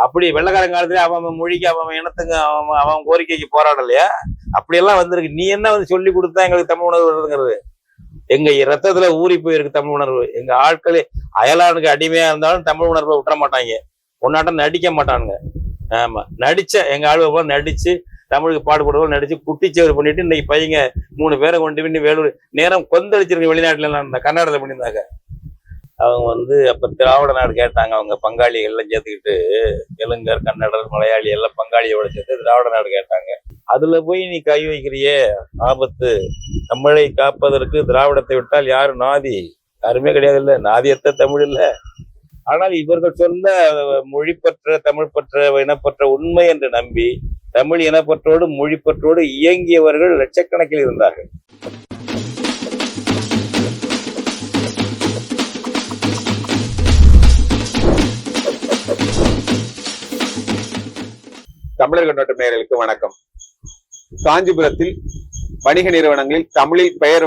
அப்படி வெள்ளக்காரன் காலத்துல அவன் மொழிக்கு அவன் இனத்துக்கு அவன் கோரிக்கைக்கு போராடலையா? அப்படியெல்லாம் வந்திருக்கு. நீ என்ன வந்து சொல்லி கொடுத்தா எங்களுக்கு தமிழ் உணர்வு வருதுங்கிறது? எங்க ரத்தத்துல ஊறி போயிருக்கு தமிழ் உணர்வு. எங்க ஆட்களே அயலானுக்கு அடிமையா இருந்தாலும் தமிழ் உணர்வை விட்டுற மாட்டாங்க. ஒன்னாட்டம் நடிக்க மாட்டானுங்க. ஆமா, நடிச்ச எங்க ஆளுவை போல நடிச்சு தமிழுக்கு பாடுபடுவோம் நடிச்சு குட்டிச்சேவர் பண்ணிட்டு இன்னைக்கு பையங்க 3 பேரை கொண்டு போய் வேலூர் நேரம் கொந்தளிச்சிருக்கு. வெளிநாட்டுல எல்லாம் கர்நாடகத்தில் பண்ணியிருந்தாங்க. அவங்க வந்து அப்ப திராவிட நாடு கேட்டாங்க. அவங்க பங்காளிகள் எல்லாம் சேர்த்துக்கிட்டு தெலுங்கர், கன்னடர், மலையாளி எல்லாம் பங்காளியோட சேர்த்து திராவிட நாடு கேட்டாங்க. அதுல போய் நீ கை வைக்கிறியே, ஆபத்து. தமிழை காப்பதற்கு திராவிடத்தை விட்டால் யாரு நாதி? யாருமே கிடையாது. இல்ல நாதியத்த தமிழ் இல்ல. ஆனால் இவர்கள் சொன்ன மொழிப்பற்ற, தமிழ் பற்ற, இனப்பற்ற உண்மை என்று நம்பி தமிழ் இனப்பற்றோடு மொழிப்பற்றோடு இயங்கியவர்கள் லட்சக்கணக்கில் இருந்தார்கள். தமிழர் கண்ணோட்டம் நேயர்களுக்கு வணக்கம். காஞ்சிபுரத்தில் வணிக நிறுவனங்களில் தமிழில் பெயர்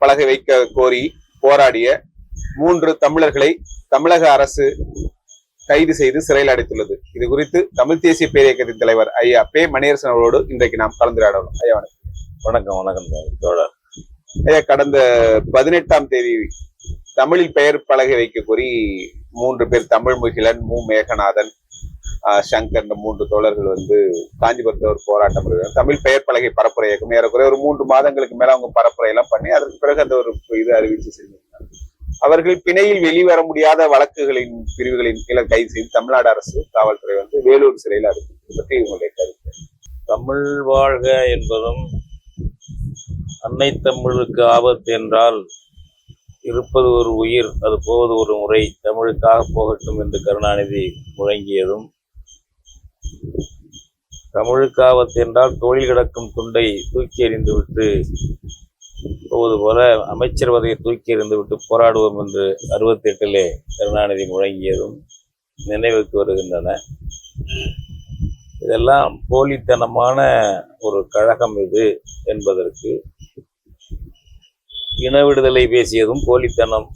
பலகை வைக்க கோரி போராடிய 3 தமிழர்களை தமிழக அரசு கைது செய்து சிறையில் அடைத்துள்ளது. இது குறித்து தமிழ் தேசிய பேரியக்கத்தின் தலைவர் ஐயா பே மணியரசன் அவர்களோடு இன்றைக்கு நாம் கலந்துரையாடலாம். ஐயா வணக்கம். வணக்கம் தோழர். ஐயா, கடந்த 18ஆம் தேதி தமிழில் பெயர் பலகை வைக்க கோரி 3 பேர், தமிழ் முகிலன், மு மேகநாதன், சங்கர், 3 தோழர்கள் வந்து காஞ்சிபுரத்தில் ஒரு போராட்டம் இருக்கு. தமிழ் பெயர் பலகை பரப்புரை இயக்கம் ஏறக்குறைய ஒரு 3 மாதங்களுக்கு மேல அவங்க பரப்புரை எல்லாம் பண்ணி அதற்கு பிறகு அந்த ஒரு இது அறிவிச்சு செஞ்சிருக்காங்க. அவர்கள் பிணையில் வெளிவர முடியாத வழக்குகளின் பிரிவுகளின் கீழே கைது செய்து தமிழ்நாடு அரசு காவல்துறை வந்து வேலூர் சிறையில் இருக்கு. இதை பற்றி உங்களுடைய கருத்து? தமிழ் வாழ்க என்பதும் அன்னை தமிழுக்கு ஆபத்து என்றால் இருப்பது ஒரு உயிர், அது போவது ஒரு முறை, தமிழுக்காக போகட்டும் என்று கருணாநிதி முழங்கியதும், தமிழுக்கு ஆபத்து என்றால் தோளில் கிடக்கும் துண்டை தூக்கி எறிந்து விட்டு போவது போல அமைச்சர் பதவியை தூக்கி எறிந்து விட்டு போராடுவோம் என்று 68 கருணாநிதி முழங்கியதும் நினைவுக்கு வருகின்றன. இதெல்லாம் போலித்தனமான ஒரு கழகம் இது என்பதற்கு இன விடுதலை பேசியதும் போலித்தனம்,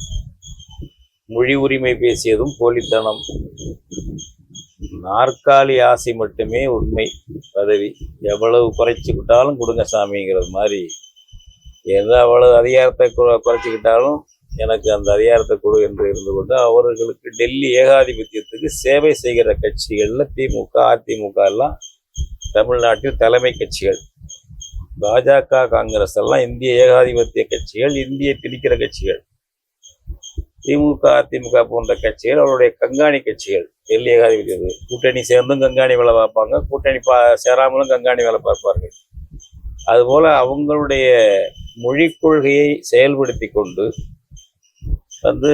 மொழி உரிமை பேசியதும் போலித்தனம், நாற்காலி ஆசை மட்டுமே உண்மை. பதவி எவ்வளவு குறைச்சிக்கிட்டாலும் கொடுங்க சாமிங்கிறது மாதிரி, எவ்வளவு அதிகாரத்தை குறைச்சிக்கிட்டாலும் எனக்கு அந்த அதிகாரத்தை கொடு என்று இருந்து கொண்டு அவர்களுக்கு டெல்லி ஏகாதிபத்தியத்துக்கு சேவை செய்கிற கட்சிகள்ல திமுக, அதிமுக எல்லாம் தமிழ்நாட்டில் தலைமை கட்சிகள். பாஜக, காங்கிரஸ் எல்லாம் இந்திய ஏகாதிபத்திய கட்சிகள், இந்திய திணிக்கிற கட்சிகள். திமுக, அதிமுக போன்ற கட்சிகள் அவருடைய கண்காணி கட்சிகள். டெல்லி ஏகாதிபத்திய கூட்டணி சேர்ந்தும் கண்காணி வேலை பார்ப்பாங்க, கூட்டணி சேராமலும் கண்காணி வேலை பார்ப்பார்கள். அதுபோல அவங்களுடைய மொழி கொள்கையை செயல்படுத்தி கொண்டு வந்து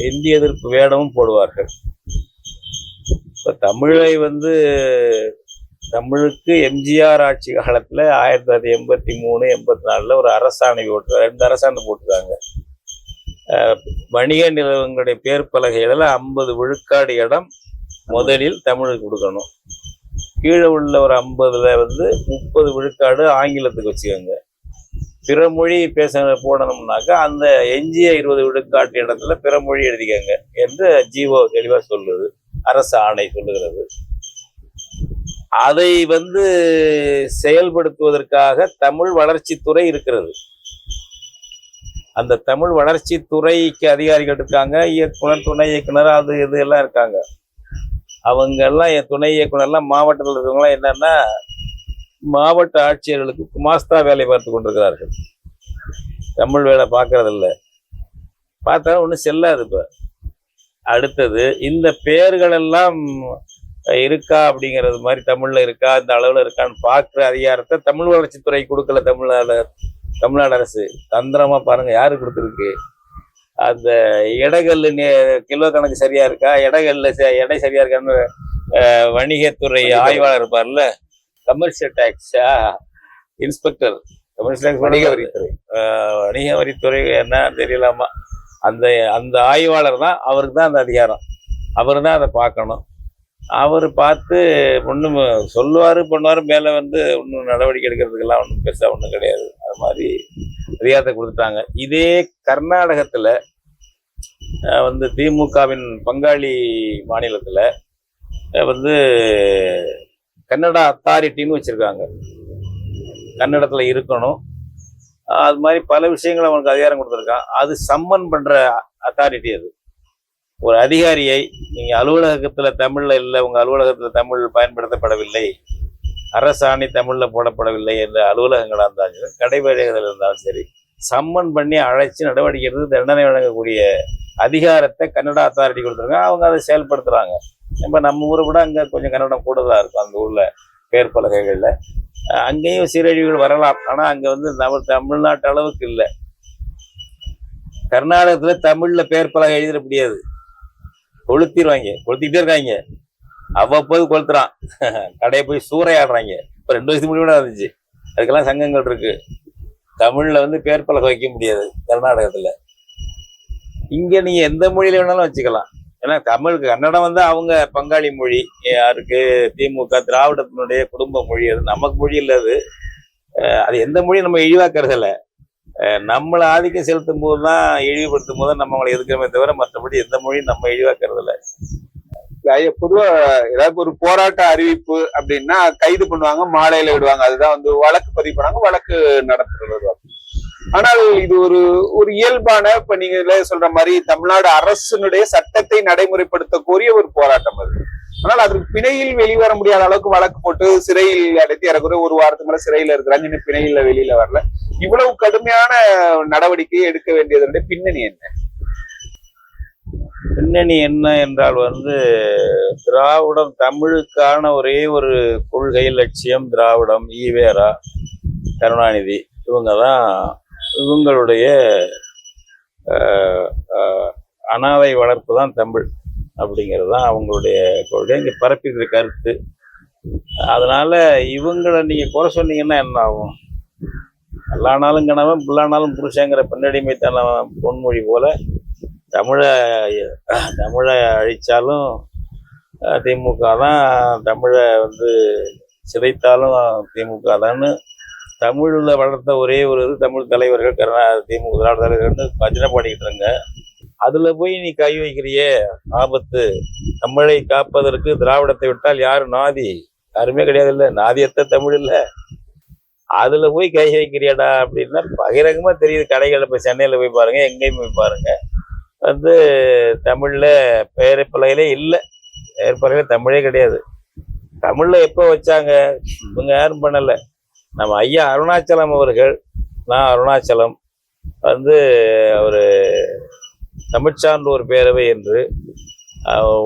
இந்திய எதிர்ப்பு வேடமும் போடுவார்கள். இப்போ தமிழை வந்து தமிழுக்கு எம்ஜிஆர் ஆட்சி காலத்தில் 1983, 84 ஒரு அரசாணை 2 அரசாணை போட்டுருக்காங்க. வணிக நிறுவனங்களுடைய பேர் பலகைகளில் 50 விழுக்காடு இடம் முதலில் தமிழுக்கு கொடுக்கணும். கீழே உள்ள ஒரு 50ல் வந்து 30 விழுக்காடு ஆங்கிலத்துக்கு வச்சுக்கோங்க. பிற மொழி போடணும்னாக்கா அந்த எஞ்சிய 20 விழுக்காட்டு இடத்துல பிற மொழி எழுதிக்கங்க என்று ஜிஓ தெளிவாக சொல்லுது, அரசு ஆணை சொல்லுகிறது. அதை வந்து செயல்படுத்துவதற்காக தமிழ் வளர்ச்சித்துறை இருக்கிறது. அந்த தமிழ் வளர்ச்சித்துறைக்கு அதிகாரிகள் இருக்காங்க, இயக்குனர், துணை இயக்குனர், அது இது எல்லாம் இருக்காங்க. அவங்க எல்லாம் துணை இயக்குனர்லாம் மாவட்டத்தில் இருக்கவங்களாம் என்னன்னா மாவட்ட ஆட்சியர்களுக்கு குமாஸ்தா வேலை பார்த்து கொண்டிருக்கிறார்கள். தமிழ் வேலை பார்க்கறதில்ல. பார்த்தா ஒன்றும் செல்லாது. இப்போ அடுத்தது இந்த பெயர்கள் எல்லாம் இருக்கா அப்படிங்கிறது மாதிரி தமிழ்ல இருக்கா, இந்த அளவில் இருக்கான்னு பார்க்குற அதிகாரத்தை தமிழ் வளர்ச்சித்துறை கொடுக்கல. தமிழ்நாடு அரசு தந்திரமா பாருங்க யாரு கொடுத்துருக்கு. அந்த எடைகல் கிலோ கணக்கு சரியா இருக்கா, எடை சரியா இருக்கான்னு வணிகத்துறை ஆய்வாளர் இருப்பார்ல, commercial tax inspector, commercial tax வணிக வரித்துறை என்ன தெரியலாமா, அந்த ஆய்வாளர் தான், அவருக்கு தான் அந்த அதிகாரம். அவர் தான் அதை பார்க்கணும். அவர் பார்த்து ஒன்றும் சொல்லுவார் பண்ணுவார், மேலே வந்து ஒன்றும் நடவடிக்கை எடுக்கிறதுக்கெல்லாம் ஒன்றும் பெருசாக ஒன்றும் கிடையாது. அது மாதிரி அதிகாரத்தை கொடுத்துட்டாங்க. இதே கர்நாடகத்தில் வந்து திமுகவின் பங்காளி மாநிலத்தில் வந்து கன்னடா அத்தாரிட்டின்னு வச்சுருக்காங்க. கன்னடத்தில் இருக்கணும். அது மாதிரி பல விஷயங்கள் அவனுக்கு அதிகாரம் கொடுத்துருக்கான். அது சம்மன் பண்ணுற அத்தாரிட்டி. அது ஒரு அதிகாரியை நீங்கள் அலுவலகத்தில் தமிழில் இல்லை, உங்கள் அலுவலகத்தில் தமிழ் பயன்படுத்தப்படவில்லை, அரசாணை தமிழில் போடப்படவில்லை என்ற அலுவலகங்களாக இருந்தாலும் சரி, கடைவேடைகள் இருந்தாலும் சரி, சம்மன் பண்ணி அழைச்சி நடவடிக்கை எடுத்து தண்டனை வழங்கக்கூடிய அதிகாரத்தை கன்னடா அத்தாரிட்டி கொடுத்துருக்காங்க. அவங்க அதை செயல்படுத்துகிறாங்க. இப்போ நம்ம ஊரை விட அங்கே கொஞ்சம் கன்னடம் கூடுதலாக இருக்கும். அந்த ஊரில் பேர் பலகைகளில் அங்கேயும் சீரழிவுகள் வரலாம். ஆனால் அங்கே வந்து தமிழ்நாட்டு அளவுக்கு இல்லை. கர்நாடகத்தில் தமிழில் பேர் பலகை எழுதிட முடியாது. கொளுத்திடுவாங்க, கொளுத்திக்கிட்டே இருக்காங்க. அவ்வப்போது கொளுத்துறான். கடையை போய் சூறையாடுறாங்க. இப்போ 2 வருஷத்துக்கு முன்னாடி இருந்துச்சு. அதுக்கெல்லாம் சங்கங்கள் இருக்கு. தமிழில் வந்து பேர் பலகை வைக்க முடியாது கர்நாடகத்தில். இங்கே நீங்கள் எந்த மொழியில வேணாலும் வச்சுக்கலாம். ஏன்னா கன்னடம் வந்து அவங்க பங்காளி மொழி. யாருக்கு? திமுக, திராவிடத்தினுடைய குடும்ப மொழி. அது நமக்கு மொழி இல்லை. அது எந்த மொழியும் நம்ம இழிவாக்குறதில்ல. நம்மளை ஆதிக்கம் செலுத்தும் போது தான், இழிவுபடுத்தும் போது நம்ம அவங்களை எதுக்கிறமே தவிர மற்றபடி எந்த மொழியும் நம்ம இழிவாக்குறதில்ல. பொதுவா ஏதாவது ஒரு போராட்ட அறிவிப்பு அப்படின்னா கைது பண்ணுவாங்க, மாலையில விடுவாங்க. அதுதான் வந்து வழக்கு பதிவு பண்ணாங்க, வழக்கு நடத்துறது. ஆனால் இது ஒரு இயல்பான, இப்ப நீங்க சொல்ற மாதிரி தமிழ்நாடு அரசினுடைய சட்டத்தை நடைமுறைப்படுத்த கோரிய ஒரு போராட்டம் அது. ஆனால் அதற்கு பிணையில் வெளிவர முடியாத அளவுக்கு வழக்கு போட்டு சிறையில் அடைத்து இறக்குற 1 வாரத்துக்கு மேல சிறையில இருக்கிறாங்க. இன்னும் பிணையில வெளியில வரல. இவ்வளவு கடுமையான நடவடிக்கையை எடுக்க வேண்டியதனுடைய பின்னணி என்ன? பின்னணி என்ன என்றால் வந்து திராவிடம், தமிழுக்கான ஒரே ஒரு கொள்கை லட்சியம் திராவிடம். ஈவேரா, கருணாநிதி இவங்க தான். இவங்களுடைய அனாதை வளர்ப்பு தான் தமிழ் அப்படிங்கிறது தான் அவங்களுடைய கொள்கை. இங்கே பரப்பிடுற கருத்து. அதனால இவங்களை நீங்கள் குறை சொன்னீங்கன்னா என்ன ஆகும்? எல்லானாலும் கணவன் புல்லானாலும் புருஷங்கிற பெண்ணடிமைத்தனம் பொன்மொழி போல தமிழை அழித்தாலும் திமுக தான், தமிழை வந்து சிதைத்தாலும் திமுக தான்னு தமிழில் வளர்த்த ஒரே ஒரு தமிழ் தலைவர்கள் திமுக திராவிட தலைவர்கள் பஜனை பாடிக்கிட்டு இருங்க. அதில் போய் நீ கை வைக்கிறியே, ஆபத்து. தமிழை காப்பதற்கு திராவிடத்தை விட்டால் யாரு நாதி? யாருமே கிடையாது. இல்லை நாதியத்த தமிழ் இல்லை. அதில் போய் கை வைக்கிறியாடா அப்படின்னா பகிரங்கமாக தெரியுது. கடைகளில் போய் சென்னையில் போய் பாருங்க, எங்கேயும் போய் பாருங்க. வந்து தமிழில் பெயர் பலகையிலே இல்லை. பெயர் பலகையில தமிழே கிடையாது. தமிழில் எப்போ வச்சாங்க? இவங்க யாரும் பண்ணலை. நம்ம ஐயா அருணாச்சலம் அவர்கள், நான் அருணாச்சலம் வந்து ஒரு தமிழ்ச்சான்றோர் பேரவை என்று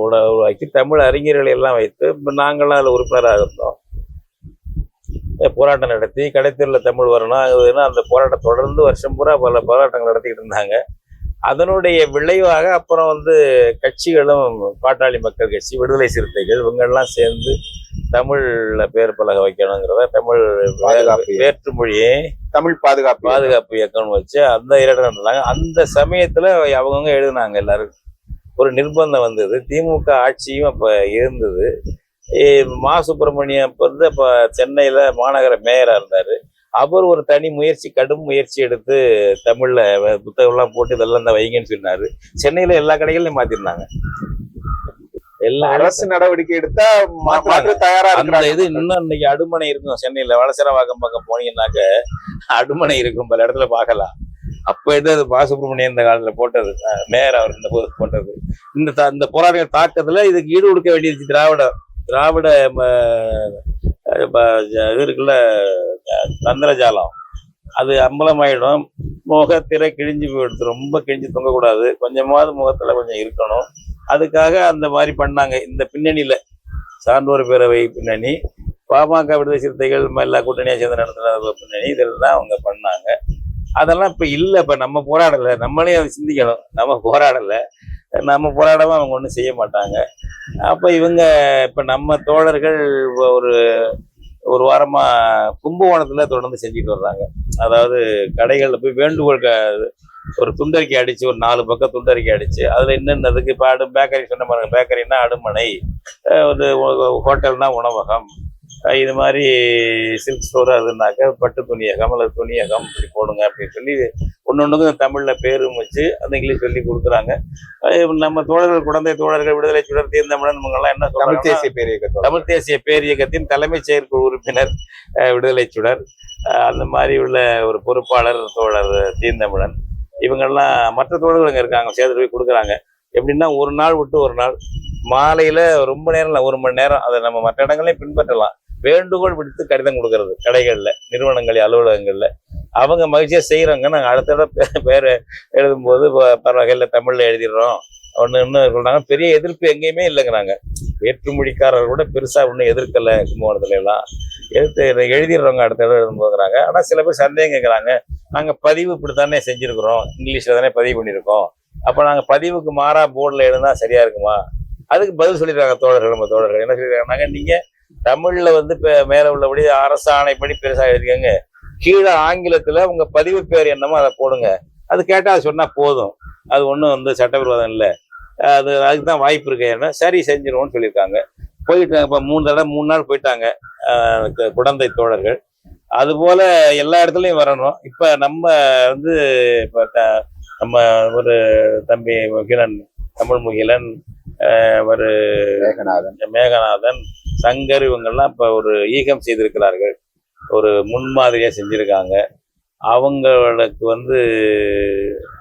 உருவாக்கி தமிழ் அறிஞர்களை எல்லாம் வைத்து இப்போ நாங்களாம் அதில் உறுப்பினராக இருந்தோம். போராட்டம் நடத்தி கடைத்தெருவில் தமிழ் வரணும். அந்த போராட்டம் தொடர்ந்து வருஷம் பூரா பல போராட்டங்கள் நடத்திக்கிட்டு இருந்தாங்க. அதனுடைய விளைவாக அப்புறம் வந்து கட்சிகளும், பாட்டாளி மக்கள் கட்சி, விடுதலை சிறுத்தைகள் இவங்கெல்லாம் சேர்ந்து தமிழ்ல பேர் பலகை வைக்கணுங்கிறத தமிழ் வேற்றுமொழியை தமிழ் பாதுகாப்பு இயக்கம்னு வச்சு அந்த இரண்டு நடந்தாங்க. அந்த சமயத்துல அவங்கவுங்க எழுதினாங்க. எல்லாரும் ஒரு நிர்பந்தம் வந்தது. திமுக ஆட்சியும் அப்ப இருந்தது. மா சுப்பிரமணியம் அப்ப வந்து அப்ப சென்னையில மாநகர மேயரா இருந்தாரு. அவர் ஒரு தனி முயற்சி, கடும் முயற்சி எடுத்து தமிழ்ல புத்தகம்லாம் போட்டு இதெல்லாம் இந்த வைங்கன்னு சொன்னாரு. சென்னையில எல்லா கடைகளையும் மாத்திருந்தாங்க. எல்லா அரசு நடவடிக்கை எடுத்தா மாற்ற தயாரா அந்த இது இன்னும் இன்னைக்கு அடுமனை இருக்கும். சென்னையில வளசரவாக்கம் பக்கம் போனீங்கன்னாக்க அடுமனை இருக்கும், பல இடத்துல பார்க்கலாம். அப்ப அது மா சுப்பிரமணியன் இந்த காலத்துல போட்டது, மேயர் அவர் இந்த போது போட்டது. இந்த போராட்ட தாக்கத்துல இதுக்கு ஈடு கொடுக்க வேண்டியது திராவிட இது இருக்குல்ல, தந்திரஜாலம். அது அம்பலமாயிடும். முகத்திரை கிழிஞ்சு போயிடுது. ரொம்ப கிழிஞ்சு தொங்கக்கூடாது. கொஞ்சமாவது முகத்துல கொஞ்சம் இருக்கணும். அதுக்காக அந்த மாதிரி பண்ணாங்க. இந்த பின்னணியில சான்றோர் பேரவை பின்னணி, பாமக விடுதலை சிறுத்தைகள் எல்லா கூட்டணியாக சேர்ந்து நடத்துகிற பின்னணி, இதெல்லாம் அவங்க பண்ணாங்க. அதெல்லாம் இப்போ இல்லை. இப்போ நம்ம போராடலை. நம்மளே அதை சிந்திக்கணும். நம்ம போராடலை. நம்ம போராடாமல் அவங்க ஒன்றும் செய்ய மாட்டாங்க. அப்போ இவங்க இப்போ நம்ம தோழர்கள் ஒரு வாரமாக கும்பகோணத்தில் தொடர்ந்து செஞ்சுட்டு வர்றாங்க. அதாவது கடைகளில் போய் வேண்டுகோள் ஒரு துண்டறிக்கை அடிச்சு, ஒரு 4 பக்கம் துண்டறிக்கை அடிச்சு, அதில் என்னென்னதுக்கு இப்போ பேக்கரி சொன்ன பாருங்க. பேக்கரின்னா அடுமனை, ஒரு ஹோட்டல்னா உணவகம், இது மாதிரி சில்க் ஸ்டோர் அதுனாக்க பட்டு துணியகம் அல்லது துணியகம் இப்படி போடுங்க அப்படின்னு சொல்லி ஒன்னொன்றுக்கும் தமிழில் பேரும் வச்சு அந்த இங்கிலீஷ் சொல்லி கொடுக்குறாங்க. நம்ம தோழர்கள், குழந்தை தோழர்கள், விடுதலை சுடர், தீர்ந்தமிழன் இவங்கெல்லாம் என்ன தமிழ் சொல்றாங்க, தேசிய பேரியக்கம் தமிழ் தேசிய பேரியக்கத்தின் தலைமைச் செயற்குழு உறுப்பினர் விடுதலை சுடர், அந்த மாதிரி உள்ள ஒரு பொறுப்பாளர் தோழர் தீர்ந்தமிழன், இவங்கெல்லாம் மற்ற தோழர்கள் அங்கே இருக்காங்க, சேர்த்து போய் கொடுக்குறாங்க. எப்படின்னா ஒரு நாள் விட்டு ஒரு நாள் மாலையில் ரொம்ப நேரம் இல்லை, 1 மணி நேரம், அதை நம்ம மற்ற இடங்களையும் பின்பற்றலாம், வேண்டுகோள் விடுத்து கடிதம் கொடுக்கறது கடைகளில், நிறுவனங்கள், அலுவலகங்களில். அவங்க மகிழ்ச்சியாக செய்கிறாங்க. நாங்கள் அடுத்த தடவை பேர் எழுதும்போது பரவகையில் தமிழில் எழுதிடுறோம் ஒன்று சொல்கிறாங்க. பெரிய எதிர்ப்பு எங்கேயுமே இல்லைங்கிறாங்க. வேற்றுமொழிக்காரர்கள் கூட பெருசாக ஒன்றும் எதிர்க்கலை கும்பகோணத்துல எல்லாம், எதிர்த்து எழுதிடுறவங்க அடுத்த தடவை எழுதும்போதுங்கிறாங்க. ஆனால் சில பேர் சந்தேகம் கேட்குறாங்க, நாங்கள் பதிவு இப்படி தானே செஞ்சுருக்குறோம், இங்கிலீஷில் தானே பதிவு பண்ணியிருக்கோம், அப்போ நாங்கள் பதிவுக்கு மாறாக போர்டில் எழுதினா சரியாக இருக்குமா? அதுக்கு பதில் சொல்லிடுறாங்க தோழர்கள். நம்ம தோழர்கள் என்ன சொல்லிடுறாங்க, நீங்கள் தமிழில் வந்து இப்போ மேலே உள்ளபடி அரசாணைப்படி பெருசாக எழுதிக்கங்க, கீழே ஆங்கிலத்தில் உங்கள் பதிவு பேர் என்னமோ அதை போடுங்க, அது கேட்டால் அது சொன்னால் போதும், அது ஒன்றும் வந்து சட்டவிரோதம் இல்லை, அதுக்கு தான் வாய்ப்பு இருக்கு, ஏன்னா சரி செஞ்சிருவோம்னு சொல்லியிருக்காங்க. போயிட்டாங்க. இப்போ 3 நாள் போயிட்டாங்க குழந்தை தோழர்கள். அதுபோல் எல்லா இடத்துலையும் வரணும். இப்போ நம்ம வந்து இப்போ நம்ம ஒரு தம்பி முகிலன், தமிழ் முகிலன், ஒரு மேகநாதன், சங்கர், இவங்கெல்லாம் இப்போ ஒரு ஈகம் செய்திருக்கிறார்கள், ஒரு முன்மாதிரியாக செஞ்சுருக்காங்க. அவங்களுக்கு வந்து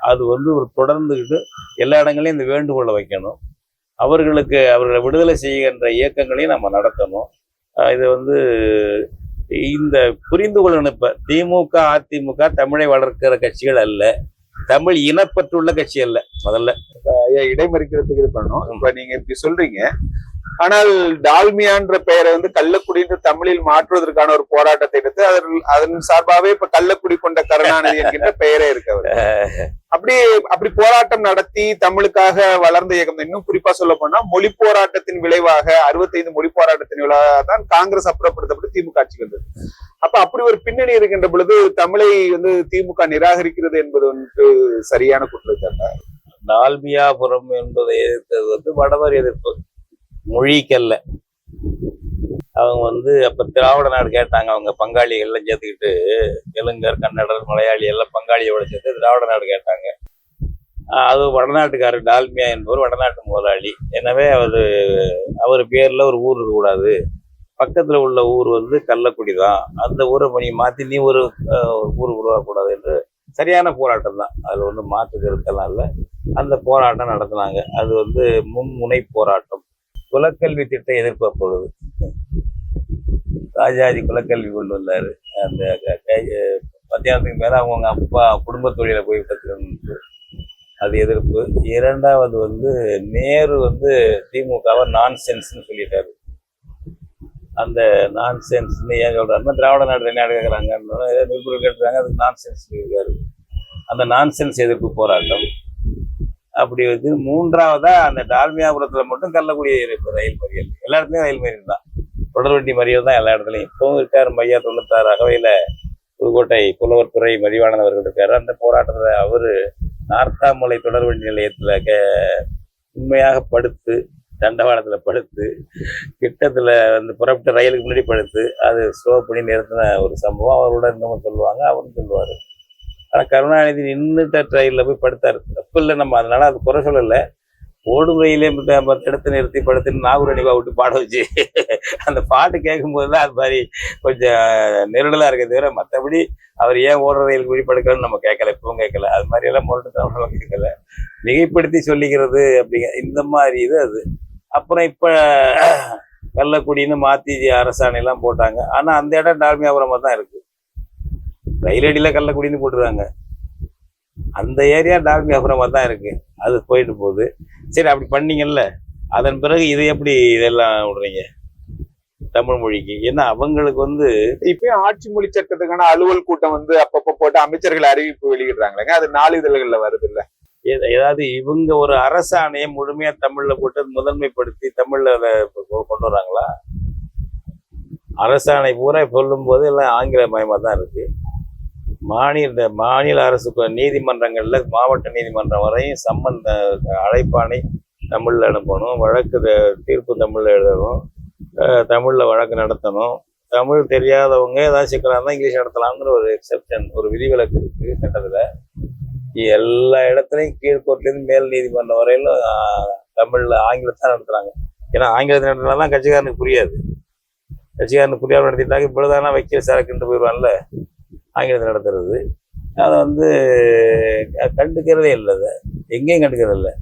அது வந்து ஒரு தொடர்ந்துக்கிட்டு எல்லா இடங்களையும் இந்த வேண்டுகோளை வைக்கணும். அவர்களை விடுதலை செய்கின்ற இயக்கங்களையும் நம்ம நடத்தணும். இது வந்து இந்த புரிந்து கொள்ளணும். இப்போ திமுக, அதிமுக தமிழை வளர்க்கிற கட்சிகள் அல்ல, தமிழ் இனப்பற்றுள்ள கட்சி அல்ல. முதல்ல இடைமறிக்கிறதுக்கு இது பண்ணணும். இப்ப நீங்க இப்படி சொல்றீங்க, ஆனால் டால்மியான்ற பெயரை வந்து கள்ளக்குடின்ற தமிழில் மாற்றுவதற்கான ஒரு போராட்டத்தை எடுத்து அதன் சார்பாகவே இப்ப கள்ளக்குடி கொண்ட கருணாநிதி என்கின்ற பெயரே இருக்கு. அப்படி போராட்டம் நடத்தி தமிழுக்காக வளர்ந்த இயக்கம். இன்னும் குறிப்பா சொல்ல போனா மொழி போராட்டத்தின் விளைவாக 65 மொழி போராட்டத்தின் விளைவாக தான் காங்கிரஸ் அப்புறப்படுத்தப்பட்டு திமுக ஆட்சிக்கு வந்தது. அப்படி ஒரு பின்னணி இருக்கின்ற பொழுது தமிழை வந்து திமுக நிராகரிக்கிறது என்பது வந்து சரியான குற்றச்சாட்டா? டால்மியாபுரம் என்பதை எதிர்த்தது வந்து வடவர் எதிர்ப்பு, மொழிக்கல்ல. அவங்க வந்து அப்ப திராவிட நாடு கேட்டாங்க, அவங்க பங்காளிகள்லாம் சேர்த்துக்கிட்டு தெலுங்கர், கன்னடர், மலையாளி எல்லாம் பங்காளியோட சேர்த்து திராவிட நாடு கேட்டாங்க. அது வடநாட்டுக்காரர் டால்மியா என்பவர் வடநாட்டு முதலாளி. எனவே அவர் பேர்ல ஒரு ஊர் இருக்கக்கூடாது, பக்கத்துல உள்ள ஊர் வந்து கள்ளக்குடி தான், அந்த ஊரை பண்ணி மாத்தி நீ ஒரு ஊர் உருவாக்கக்கூடாது என்று சரியான போராட்டம் தான். அதுல வந்து மாற்று கருத்தெல்லாம் இல்லை. அந்த போராட்டம் நடத்தினாங்க. அது வந்து மும்முனை போராட்டம். குலக்கல்வி திட்டம் எதிர்ப்பு. அப்பொழுது ராஜாஜி குலக்கல்வி கொண்டு வந்தாரு. அந்த மத்தியானத்துக்கு மேல அவங்க அப்பா குடும்ப தொழில போய் கற்றுக்கணும், அது எதிர்ப்பு. 2வது வந்து நேரு வந்து திமுகவை நான்சென்ஸ்ன்னு சொல்லிட்டாரு. அந்த நான்சென்ஸ்ன்னு ஏன் சொல்றாருன்னா, திராவிட நாடு என்ன கேட்குறாங்க, நிருபர்கள் கேட்டுறாங்க, அதுக்கு நான்சென்ஸ் சொல்லியிருக்காரு. அந்த நான்சென்ஸ் எதிர்ப்பு போராட்டம். அப்படி வந்து 3வதா அந்த டால்மியாபுரத்துல மட்டும் கள்ளக்குடி ரயில் மறியல். எல்லா இடத்துலையும் ரயில் மறியல் தான், தொடர்வண்டி மறியல் தான் எல்லா இடத்துலையும். இப்பவும் இருக்காரு மையா 96 அகவையில் புதுக்கோட்டை புலவர் துறை மதிவாணன் அவர்கள் இருக்காரு. அந்த போராட்டத்தில் அவரு நார்த்தாமலை தொடர்வண்டி நிலையத்தில் உண்மையாக படுத்து, தண்டவாளத்தில் படுத்து, கிட்டத்தில் வந்து புறப்பட்ட ரயிலுக்கு முன்னாடி படுத்து அது ஸ்லோ பண்ணி நிறுத்தின ஒரு சம்பவம் அவரோட இன்னமும் சொல்லுவாங்க, அவரும் சொல்லுவார். ஆனால் கருணாநிதி நின்றுட்ட ரயிலில் போய் படுத்தார், தப்பு இல்லை நம்ம, அதனால அது குறை சொல்லலை. ஓடும் ரயிலே எடுத்து நிறுத்தி படுத்துன்னு நாகூர் அணிவா விட்டு பாட வச்சு அந்த பாட்டு கேட்கும்போது தான் அது மாதிரி கொஞ்சம் நெருடலாக இருக்க தவிர, மற்றபடி அவர் ஏன் ஓடுற ரயிலுக்கு போய் படுக்கலன்னு நம்ம கேட்கல, இப்பவும் கேட்கல. அது மாதிரி எல்லாம் முரட்டு கேட்கல, மிகைப்படுத்தி சொல்லிக்கிறது அப்படிங்க இந்த மாதிரி இது அது. அப்புறம் இப்போ கள்ளக்குடின்னு மாற்றி அரசாணையெல்லாம் போட்டாங்க. ஆனால் அந்த இடம் டால்மியாபுரமாக தான் இருக்கு. ரயிலடியில கள்ளக்குடின்னு போட்டுருவாங்க, அந்த ஏரியா டால்மியாபுரமாக தான் இருக்கு. அது போயிட்டு போகுது. சரி, அப்படி பண்ணீங்கல்ல, அதன் பிறகு இது எப்படி இதெல்லாம் விடுறீங்க தமிழ் மொழிக்கு? ஏன்னா அவங்களுக்கு வந்து இப்பயும் ஆட்சி மொழி சட்டத்துக்கான அலுவல் கூட்டம் வந்து அப்பப்போ போட்டு அமைச்சர்கள் அறிவிப்பு வெளியிடுறாங்களேங்க, அது நாளிதழ்கள்ல வருது இல்ல? ஏதாவது இவங்க ஒரு அரசாணையை முழுமையா தமிழ்ல போட்டு முதன்மைப்படுத்தி தமிழ்ல கொண்டு வராங்களா? அரசாணை பூரா சொல்லும் போது எல்லாம் ஆங்கில மயமா தான் இருக்கு. மாநில அரசு நீதிமன்றங்கள்ல மாவட்ட நீதிமன்றம் வரையும் சம்மன் அழைப்பாணை தமிழ்ல அனுப்பணும், வழக்கு தீர்ப்பு தமிழ்ல எழுதணும், தமிழ்ல வழக்கு நடத்தணும், தமிழ் தெரியாதவங்க ஏதாவது சிக்கலாம் தான் இங்கிலீஷ் நடத்தலாம்ங்கிற ஒரு எக்ஸெப்ஷன், ஒரு விதிவிலக்கு இருக்கு சட்டத்துல. எல்லா இடத்துலையும் கீழ்கோர்ட்லேருந்து மேல் நீதிமன்றம் வரையிலும் தமிழ்ல ஆங்கிலத்தான் நடத்துறாங்க. ஏன்னா ஆங்கிலத்தில் நடத்தினாதான் கட்சிக்காரனுக்கு புரியாது. கட்சிக்காரனுக்கு புரியாமல் நடத்திட்டாங்க இப்பொழுதானா வக்கீல் சரக்குன்ட்டு போயிடுவான்ல ஆங்கிலத்தில் நடத்துறது. அதை வந்து கண்டுக்கிறதே இல்லை, அதை எங்கேயும் கண்டுக்கிறது இல்லை.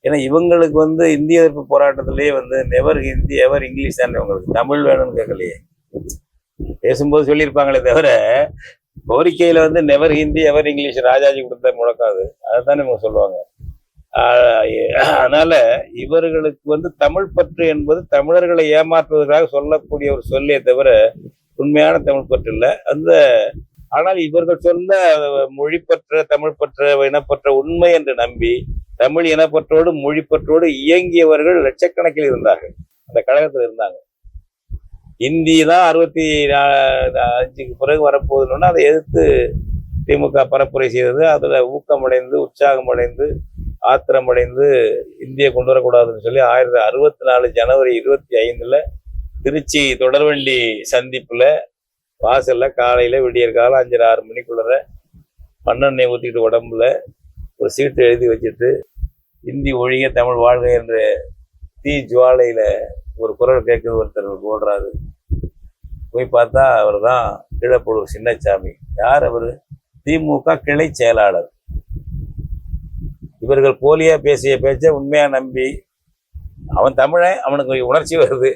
ஏன்னா இவங்களுக்கு வந்து இந்திய எதிர்ப்பு போராட்டத்திலேயே வந்து நெவர் ஹிந்தி எவர் இங்கிலீஷ் தானே, உங்களுக்கு தமிழ் வேணும்னு கேட்கலையே. பேசும்போது சொல்லியிருப்பாங்களே தவிர கோரிக்கையில வந்து நெவர் ஹிந்தி எவர் இங்கிலீஷ் ராஜாஜி கொடுத்த முழக்காது, அதைத்தானே இவங்க சொல்லுவாங்க. அதனால இவர்களுக்கு வந்து தமிழ் பற்று என்பது தமிழர்களை ஏமாற்றுவதற்காக சொல்லக்கூடிய ஒரு சொல்லே தவிர உண்மையான தமிழ் பற்று இல்லை. ஆனால் இவர்கள் சொல்ல மொழிப்பற்ற தமிழ் பற்ற இனப்பற்ற உண்மை என்று நம்பி தமிழ் இனப்பற்றோடு மொழிப்பற்றோடு இயங்கியவர்கள் லட்சக்கணக்கில் இருந்தார்கள், அந்த கழகத்தில் இருந்தாங்க. இந்தி தான் 65க்கு பிறகு வரப்போகுதுன்னு அதை எதிர்த்து திமுக பரப்புரை செய்தது. அதுல ஊக்கமடைந்து உற்சாகமடைந்து ஆத்திரமடைந்து இந்தியை கொண்டு வரக்கூடாதுன்னு சொல்லி 1964 ஜனவரி 25 திருச்சி தொடர்வண்டி சந்திப்புல வாசல்ல காலையில விடியற் காலம் 5-6 மணிக்குள்ள மண்ணெண்ணெய் ஊற்றிக்கிட்டு உடம்புல ஒரு சீட்டு எழுதி வச்சுட்டு இந்தி ஒழிக தமிழ் வாழ்க என்ற தீ ஜுவாலையில ஒரு குரல் கேட்குது, ஒருத்தர் ஓடுறாரு. போய் பார்த்தா அவர் தான் கீழப்பழூர் சின்னசாமி. யார் அவரு? திமுக கிளை செயலாளர். இவர்கள் போலியா பேசிய பேச்ச உண்மையா நம்பி, அவன் தமிழன், அவனுக்கு உணர்ச்சி வருது,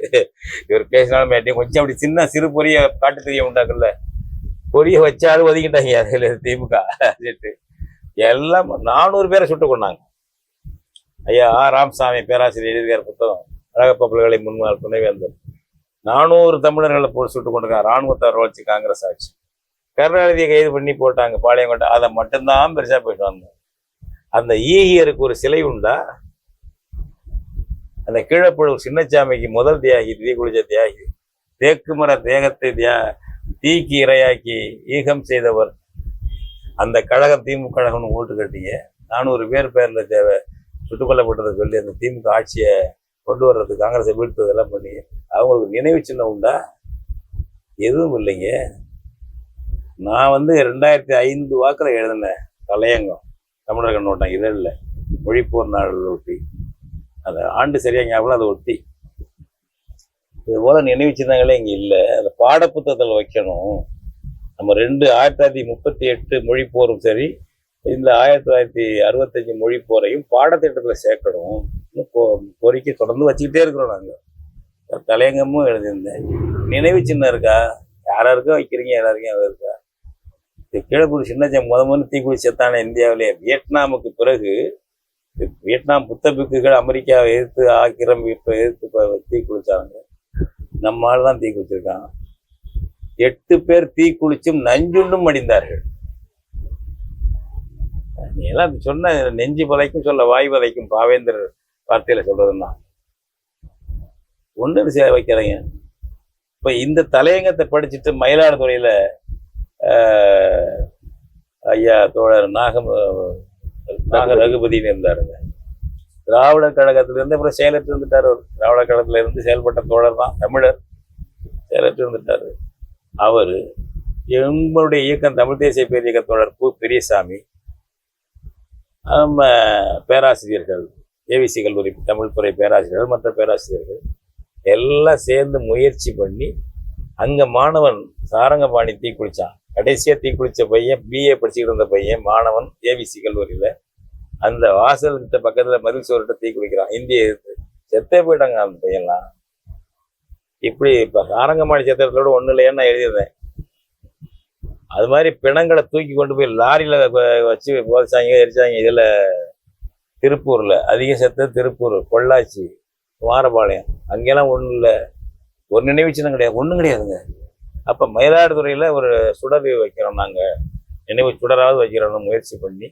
இவர் பேசினாலும் மேட்டையும் கொஞ்சம் அப்படி சின்ன சிறு பொரிய காட்டு தெரிய உண்டாக்குல்ல, பொரிய வச்சாலும் ஒதுக்கிட்டாங்க அதுல திமுக. எல்லாம் 400 பேரை சுட்டு கொண்டாங்க. ஐயா ராமசாமி பேராசிரியர் எழுதியார் புத்தகம், அழகப்பா பல்கலை முன்னாள் துணைவேந்தர். 400 தமிழர்களை போட்டு சுட்டு கொண்டிருக்காங்க. ராணுவத்தார் வளர்ச்சி காங்கிரஸ் ஆட்சி. கருணாநிதியை கைது பண்ணி போட்டாங்க பாளையங்கோட்டை. அதை மட்டும்தான் பெருசா போயிட்டு வந்தோம். அந்த ஈகியருக்கு ஒரு சிலை உண்டா? அந்த கீழப்பழூர் சின்னசாமிக்கு முதல் தியாகி, தீ குளிச்ச தியாகி, தேக்கு மர தேகத்தை தீக்கு இரையாக்கி ஈகம் செய்தவர். அந்த கழகம் திமுக கழகம்னு ஓட்டு கட்டிங்க 400 பேர் பேர்ல தேவை சுட்டுக் கொல்லப்பட்டதை சொல்லி அந்த திமுக ஆட்சியை கொண்டு வர்றதுக்கு காங்கிரஸை வீழ்த்ததெல்லாம் பண்ணி அவங்களுக்கு நினைவு சின்னம் உண்டா? எதுவும் இல்லைங்க. நான் வந்து 2005 வாக்கில் எழுதினேன் தலையங்கம், தமிழர் கண்ணோட்டம் இதழில், மொழிப்போர் நாடுகள் ஒட்டி. அந்த ஆண்டு சரியாக ஞாபகம், அதை ஒட்டி. இது போல நினைவு சின்னங்களே இங்கே இல்லை. அந்த பாடப்புத்தகத்தில் வைக்கணும். நம்ம 1938 மொழிப்போரும் சரி, இந்த 1965 மொழிப்போரையும் பாடத்திட்டத்தில் சேர்க்கணும். கோரிக்கை தொடர்ந்து வச்சுக்கிட்டே இருக்கிறோம். நாங்கள் தலையங்கமும் எழுதியிருந்தேன். நினைவு சின்னம் இருக்கா? யாராருக்கும் வைக்கிறீங்க, எல்லாருக்கும் அது இருக்கா? கீழப்பழூர் சின்னசாமி முதல்ல தீக்குளி செத்தான இந்தியாவிலே. வியட்நாமுக்கு பிறகு வியட்நாம் புத்த பிக்குகள் அமெரிக்காவை எதிர்த்து ஆக்கிரமிப்பை எதிர்த்து தீ குளிச்சாங்க. நம்ம ஆள் தான் தீ குளிச்சிருக்காங்க. 8 பேர் தீ குளிச்சும் நஞ்சுண்டும் மடிந்தார்கள். நீ எல்லாம் சொன்ன நெஞ்சு பதைக்கும் சொல்ல வாய் பதைக்கும் பாவேந்தர் வார்த்தையில சொல்றதுன்னா ஒன்று வைக்கிறீங்க. இப்ப இந்த தலையங்கத்தை படிச்சுட்டு மயிலாடுதுறையில ஐயா தோழர் நாக ரகுபதினு இருந்தாருங்க. திராவிட கழகத்திலிருந்து அப்புறம் செயலற்று இருந்துட்டார். திராவிட கழகத்துல இருந்து செயல்பட்ட தோழர் தான், தமிழர், செயலற்று இருந்துட்டாரு. அவரு எங்களுடைய இயக்கம் தமிழ் தேசிய பேரியக்க தோழர் கு பெரியசாமி, நம்ம பேராசிரியர்கள், ஏவிசி கல்லூரி தமிழ் துறை பேராசிரியர்கள், மற்ற பேராசிரியர்கள் எல்லாம் சேர்ந்து முயற்சி பண்ணி அங்க மாணவன் சாரங்கபாணி தீ குளிச்சான். கடைசியா தீ குளிச்ச பையன் பிஏ படிச்சுக்கிட்டு இருந்த பையன் மாணவன் ஏவிசி கல்லூரியில அந்த வாசல் கிட்ட பக்கத்துல மதில் சோர்கிட்ட தீ குளிக்கிறான். இந்திய எதிர்த்து செத்தே போயிட்டாங்க அந்த பையன்லாம். இப்படி இப்ப சாரங்கபாணி சத்திரத்தோட ஒண்ணு இல்லையான்னு நான் எழுதியிருந்தேன். அது மாதிரி பிணங்களை தூக்கி கொண்டு போய் லாரியில வச்சு போதைச்சாங்க, எரிச்சாங்க. இதுல திருப்பூர்ல அதிக செத்த திருப்பூர், பொள்ளாச்சி, குமாரபாளையம், அங்கெல்லாம் ஒன்றும் இல்லை. ஒரு நினைவு சின்னம் கிடையாது, ஒன்றும் கிடையாதுங்க. அப்போ மயிலாடுதுறையில் ஒரு சுடர் வைக்கிறோம், நாங்கள் நினைவு சுடராவது வைக்கிறோம்னு முயற்சி பண்ணி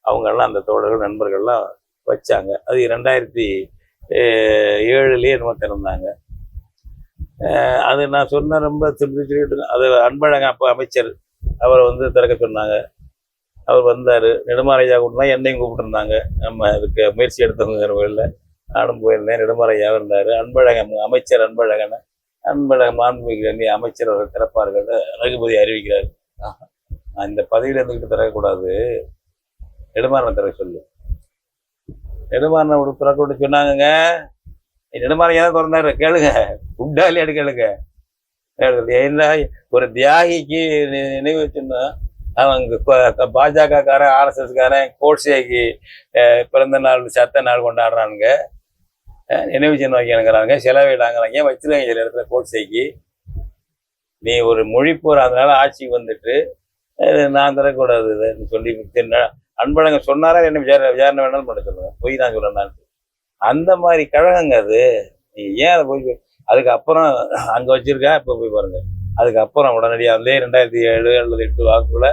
அவங்கெல்லாம் அந்த தோழர்கள் நண்பர்கள்லாம் வச்சாங்க. அது 2007 நம்ம திறந்தாங்க. அது நான் சொன்ன ரொம்ப சொல்லிட்டு அது அன்பழகன் அப்போ அமைச்சர், அவரை வந்து திறக்க சொன்னாங்க. அவர் வந்தார். நெடுமாரையா கூட்டினா என்னையும் கூப்பிட்டுருந்தாங்க. நம்ம அதுக்கு முயற்சி எடுத்தவங்க இல்லை, நானும் போயிருந்தேன். நெடுமாரையா இருந்தார். அன்பழகன் அமைச்சர் அன்பழகனை மாண்புமிகு அமைச்சர் அவர்கள் திறப்பார்கள், ரகுபதி அறிவிக்கிறார். நான் இந்த பதவியில இருந்துகிட்டு திறக்கக்கூடாது, நெடுமாறனை திறக்க சொல்லு. நெடுமாறனை திறக்க விட்டு சொன்னாங்க. நெடுமாறன் ஏதாவது திறந்தாரு கேளுங்க, உண்டாலி கேளுங்க. என்ன ஒரு தியாகிக்கு நினைவு வச்சுன்னா, அவங்க பாஜக காரன் ஆர்எஸ்எஸ் காரன் கோட்சேக்கு பிறந்த நாள் சத்த நாள் கொண்டாடுறானுங்க, நினைவு சின்னம் வைக்கணுங்கிறாங்க, செலவிடாங்கிறாங்க, வச்சிருக்காங்க சில இடத்துல கோட்சேக்கு. நீ ஒரு மொழிப்போர் அதனால ஆட்சிக்கு வந்துட்டு நான் தரக்கூடாது சொல்லி அன்பழங்க சொன்னாரா என்ன விசாரணை வேணாலும் பண்ண சொல்லுவேன், பொய் தான் சொல்லணும். அந்த மாதிரி கழகங்க அது. நீ ஏன் அதை போய் அதுக்கப்புறம் அங்கே வச்சிருக்கா, இப்போ போய் பாருங்க. அதுக்கப்புறம் உடனடியாக வந்து 2007 அல்லது 2008 வாக்குல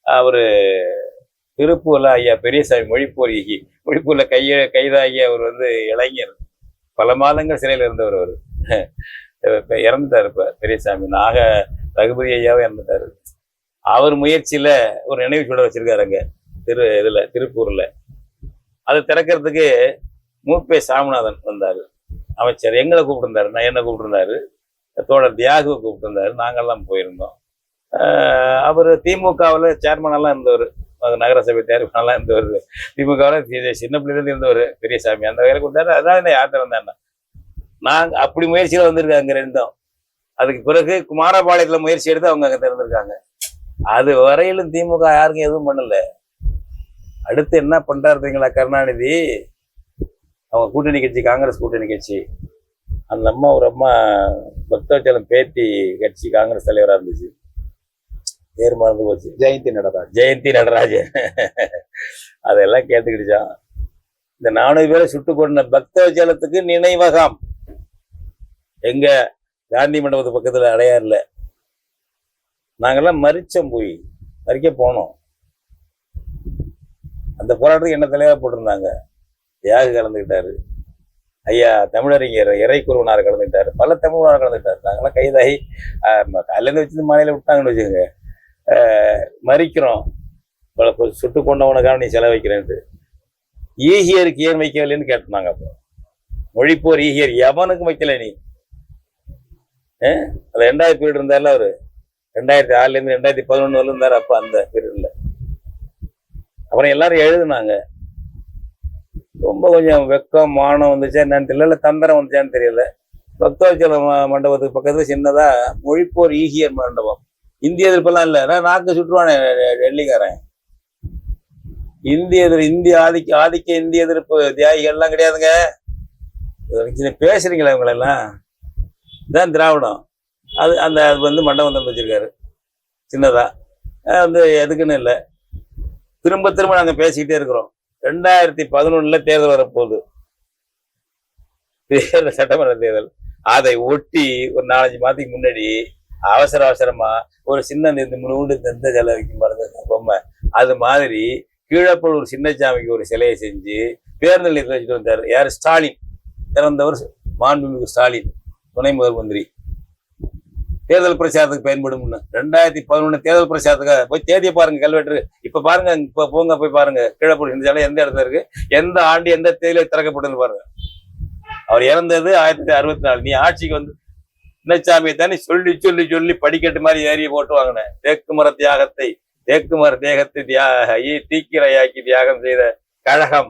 அவர் திருப்பூர்ல ஐயா பெரியசாமி மொழிப்பூர்ல கைதாகி அவர் வந்து இளைஞர், பல மாதங்கள் சிறையில் இருந்தவர். அவர் இறந்துட்டார். இப்ப பெரியசாமி ரகுபதி ஐயாவே இறந்துட்டாரு. அவர் முயற்சியில ஒரு நினைவு சுட வச்சிருக்காருங்க திருப்பூர்ல. அதை திறக்கிறதுக்கு மூப்பே சாமிநாதன் வந்தாரு அமைச்சர், எங்களை கூப்பிட்டுருந்தாரு, நான் என்ன கூப்பிட்டுருந்தாரு, தோழர் தியாகுவை கூப்பிட்டுருந்தாரு, நாங்கெல்லாம் போயிருந்தோம். அவர் திமுகவில் சேர்மனெல்லாம் இருந்தவர், நகரசபை தேர்தலாம் இருந்தவர், திமுகவில் சின்ன பிள்ளைலேருந்து இருந்தவர் பெரியசாமி. அந்த வேலை கொடுத்தாரு. அதனால என்ன யார் திறந்தாண்ணா நாங்கள் அப்படி முயற்சியில் வந்திருக்காங்க ரெண்டும். அதுக்கு பிறகு குமாரபாளையத்தில் முயற்சி எடுத்து அவங்க அங்கே திறந்திருக்காங்க. அது வரையிலும் திமுக யாருக்கும் எதுவும் பண்ணல. அடுத்து என்ன பண்றாருங்களா கருணாநிதி, அவங்க கூட்டணி கட்சி காங்கிரஸ் கூட்டணி கட்சி, அந்த அம்மா ஒரு அம்மா பக்தவச்சலம் பேத்தி கட்சி காங்கிரஸ் தலைவராக இருந்துச்சு, பேர் மறந்து போச்சு, ஜெயந்தி நடராஜன். அதெல்லாம் கேட்டுக்கிடுச்சான். இந்த 400 பேரை சுட்டு கொண்ட பக்தவச்சலத்துக்கு நினைவகம் எங்க காந்தி மண்டபத்து பக்கத்துல அடையாறுல. நாங்கெல்லாம் மறிக்க போனோம். அந்த போராட்டத்துக்கு என்ன தலைவராக போட்டிருந்தாங்க, தியாகு கலந்துக்கிட்டாரு, ஐயா தமிழறிஞர் இறைக்குருவனார் கலந்துக்கிட்டாரு, பல தமிழர் கலந்துக்கிட்டாரு. நாங்கெல்லாம் கைதாகி காலையிலேருந்து வச்சு மாலையில விட்டாங்கன்னு வச்சுக்கோங்க. மறிக்கிறோம், சுட்டு கொண்டவனுக்காக நீ செலவைக்கிறேன்ட்டு. ஈகியருக்கு ஏன் வைக்கவில்லைன்னு கேட்டாங்க. அப்போ மொழிப்போர் ஈகியர் எவனுக்கும் வைக்கல. நீ அது 2வது பீரியட் இருந்தார்ல அவரு, 2006 2011 வரல இருந்தாரு. அப்ப அந்த பீரியட்ல அப்புறம் எல்லாரும் எழுதுனாங்க. ரொம்ப கொஞ்சம் வெக்கம் மானம் வந்துச்சா என்னன்னு தெரியல, இல்லை தந்திரம் வந்துச்சான்னு தெரியல. பக்தவச்சலம் மண்டபத்துக்கு பக்கத்துல சின்னதா மொழிப்போர் ஈகியர் மண்டபம். இந்திய எதிர்ப்பெல்லாம் இல்லை, நாக்கு சுற்றுவானே டெல்லிக்காரன். இந்திய ஆதிக்க இந்திய எதிர்ப்பு தியாகிகள்லாம் கிடையாதுங்க. பேசுறீங்களா இவங்களெல்லாம்? இதுதான் திராவிடம். அது வந்து மண்டபம் தந்து வச்சிருக்காரு சின்னதா. வந்து எதுக்குன்னு இல்லை, திரும்ப நாங்கள் பேசிக்கிட்டே இருக்கிறோம். 2011 தேர்தல் வரப்போகுது, சட்டமன்ற தேர்தல். அதை ஒட்டி ஒரு 4-5 மாதத்துக்கு முன்னாடி அவசரமா ஒரு சின்ன முழுண்டு இந்த சிலை வைக்கும் பாருங்க பொம்மை, அது மாதிரி கீழப்பழூர் சின்னசாமிக்கு ஒரு சிலையை செஞ்சு பேருந்து நிலையத்தில் வச்சுட்டு வந்தார். யார்? ஸ்டாலின், இறந்தவர் மாண்புமிகு ஸ்டாலின், துணை முதல் மந்திரி. தேர்தல் பிரச்சாரத்துக்கு பயன்படும். 2011 தேர்தல் பிரச்சாரத்துக்கு போய் தேதியை பாருங்க, கல்வெட்டு இப்ப பாருங்க, இப்ப போங்க போய் பாருங்க. கீழப்பழூர் இந்த சிலை எந்த இடத்துல இருக்கு, எந்த ஆண்டு எந்த தேதியில திறக்கப்பட்டது பாருங்க. அவர் இறந்தது 1964. நீ ஆட்சிக்கு வந்து சின்னசாமியை தானே சொல்லி படிக்கட்டு மாதிரி ஏறி போட்டு வாங்கினேன். தேக்கு மர தேகத்தை தீக்கிரையாக்கி தியாகம் செய்த கழகம்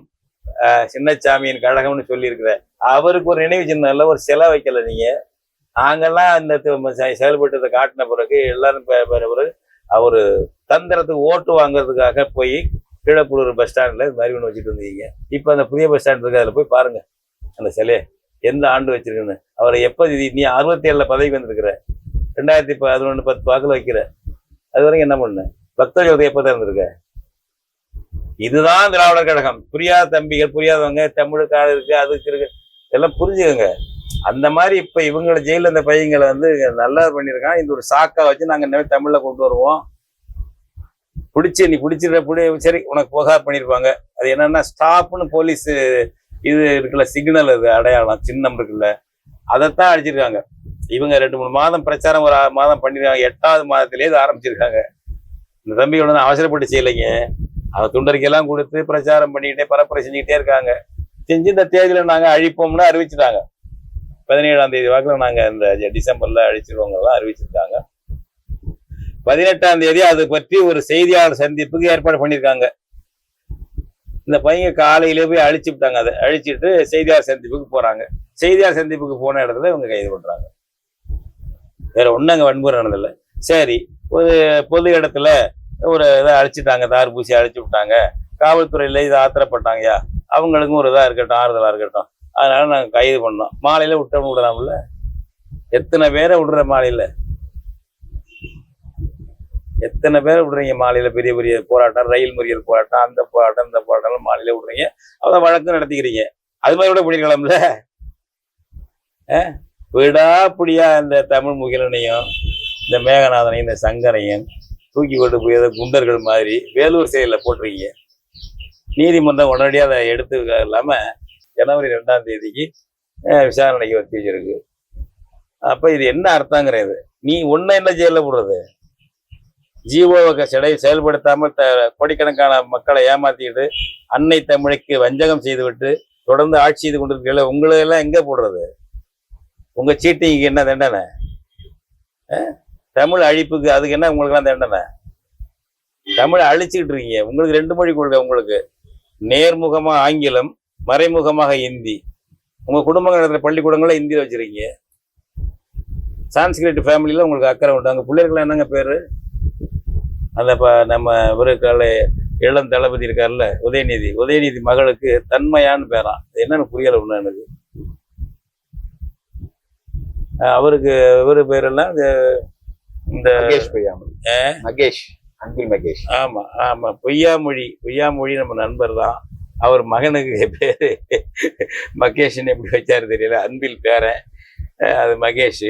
சின்னசாமியின் கழகம்னு சொல்லி இருக்கிற. அவருக்கு ஒரு நினைவு சின்னம் இல்லை, ஒரு சிலை வைக்கல. நீங்க நாங்கெல்லாம் இந்த செயல்பட்டதை காட்டின பிறகு எல்லாரும் பிறகு அவரு தந்திரத்துக்கு ஓட்டு வாங்குறதுக்காக போய் கீழப்பழூர் பஸ் ஸ்டாண்ட்ல இது மாதிரி ஒன்று வச்சுட்டு இருந்தீங்க. இப்ப அந்த புதிய பஸ் ஸ்டாண்ட் இருக்கு, அதுல போய் பாருங்க அந்த சிலையை எந்த ஆண்டு வச்சிருக்குன்னு. அவரை எப்ப நீ 67 பதவிக்கு வந்திருக்கிற, 2011 10 வாக்குல வைக்கிற, அது வரைக்கும் என்ன பண்ண? பக்தர்கள் எப்ப தான் இருந்திருக்க? இதுதான் திராவிடர் கழகம். புரியாத தம்பிகள், புரியாதவங்க, தமிழுக்காக இருக்கு அதுக்கு இருக்கு எல்லாம் புரிஞ்சுக்கோங்க. அந்த மாதிரி இப்ப இவங்களை ஜெயில இந்த பையங்களை வந்து நல்லா பண்ணியிருக்கான். இந்த ஒரு சாக்கா வச்சு நாங்க இந்த தமிழ்ல கொண்டு வருவோம். நீ பிடிச்சிட சரி, உனக்கு புகார் பண்ணிருப்பாங்க. அது என்னன்னா ஸ்டாப்னு போலீஸ் இது இருக்குல்ல, சிக்னல், அது அடையாளம் சின்னம் இருக்குல்ல, அதைத்தான் அடிச்சிருக்காங்க. இவங்க 2-3 மாதம் பிரச்சாரம், ஒரு 6 மாதம் பண்ணிருக்காங்க. 8வது மாதத்திலேயே இது ஆரம்பிச்சிருக்காங்க. இந்த தம்பிகள் வந்து அவசரப்பட்டு செய்யலைங்க. அவன் துண்டறிக்கையெல்லாம் கொடுத்து பிரச்சாரம் பண்ணிக்கிட்டே பரப்புரை செஞ்சுக்கிட்டே இருக்காங்க. செஞ்சு இந்த தேதியில நாங்க அழிப்போம்னு அறிவிச்சுட்டாங்க. 17ஆம் தேதி வாக்கில் நாங்கள் இந்த டிசம்பர்ல அழிச்சிருவோங்கலாம் அறிவிச்சிருக்காங்க. 18ஆம் தேதி அது பற்றி ஒரு செய்தியாளர் சந்திப்புக்கு ஏற்பாடு பண்ணியிருக்காங்க. இந்த பையங்க காலையிலே போய் அழிச்சு விட்டாங்க. அதை அழிச்சிட்டு செய்தியாளர் சந்திப்புக்கு போறாங்க. செய்தியாளர் சந்திப்புக்கு போன இடத்துல இவங்க கைது பண்றாங்க. வேற ஒன்றும் அங்கே வன்முறை நடந்ததில்லை. சரி, ஒரு பொது இடத்துல ஒரு இதை அழிச்சிட்டாங்க, தார் பூசி அழிச்சு விட்டாங்க, காவல்துறையில இதை ஆத்திரப்பட்டாங்கயா, அவங்களுக்கும் ஒரு இதாக இருக்கட்டும், ஆறுதலாக இருக்கட்டும், அதனால நாங்கள் கைது பண்ணோம். மாலையில விடலாம்ல? எத்தனை பேரை விடுற மாலையில? எத்தனை பேரை விடுறீங்க மாலையில? பெரிய பெரிய போராட்டம், ரயில் மறியல் போராட்டம், அந்த போராட்டம் இந்த போராட்டம் மாலையில விடுறீங்க. அதை வழக்கு நடத்திக்கிறீங்க. அது மாதிரி கூட பண்ணிருக்கலாம்ல? விடாப்பிடியா இந்த தமிழ் முகிலனையும் இந்த மேகநாதனையும் இந்த சங்கரையும் தூக்கி கொண்டு போய் குண்டர்கள் மாதிரி வேலூர் செயலில் போட்டிருக்கீங்க. நீதிமன்றம் உடனடியாக அதை எடுத்து இல்லாம ஜனவரி 2ஆம் தேதிக்கு விசாரணைக்கு வச்சு வச்சிருக்கு. அப்ப இது என்ன அர்த்தங்கிறது? நீ ஒன்னும் என்ன ஜெயிலில் போடுறது? ஜீவோவை செயல்படுத்தாமல் கோடிக்கணக்கான மக்களை ஏமாத்திட்டு அன்னை தமிழுக்கு வஞ்சகம் செய்துவிட்டு தொடர்ந்து ஆட்சி செய்து கொண்டிருக்கீங்களா? உங்களெல்லாம் எங்க போடுறது? உங்க சீட்டிங்க்கு என்ன தண்டனை? தமிழ் அழிப்புக்கு அதுக்கு என்ன உங்களுக்குலாம் தண்டனை? தமிழை அழிச்சுக்கிட்டு இருக்கீங்க. உங்களுக்கு 2 மொழி கொள்கை. உங்களுக்கு நேர்முகமா ஆங்கிலம், மறைமுகமாக ஹிந்தி. உங்க குடும்பங்கள் நடத்துற பள்ளிக்கூடங்கள ஹிந்தியில் வச்சிருக்கீங்க. சான்ஸ்கிரிட் ஃபேமிலியில உங்களுக்கு அக்கறை உண்டு. அங்கே பிள்ளைகள் என்னங்க பேரு? அந்த நம்ம இவருக்கால இளம் தளபதி இருக்காருல்ல, உதயநிதி மகளுக்கு தன்மையான்னு பேரான். என்னன்னு புரியல ஒண்ணு எனக்கு. அவருக்கு இவரு பேரெல்லாம் இந்த மகேஷ், அன்பில் மகேஷ். ஆமா பொய்யாமொழி நம்ம நண்பர் தான். அவர் மகனுக்கு பேரு மகேஷ்ன்னு எப்படி வச்சாரு தெரியல. அன்பில் பேரன் அது மகேஷ்.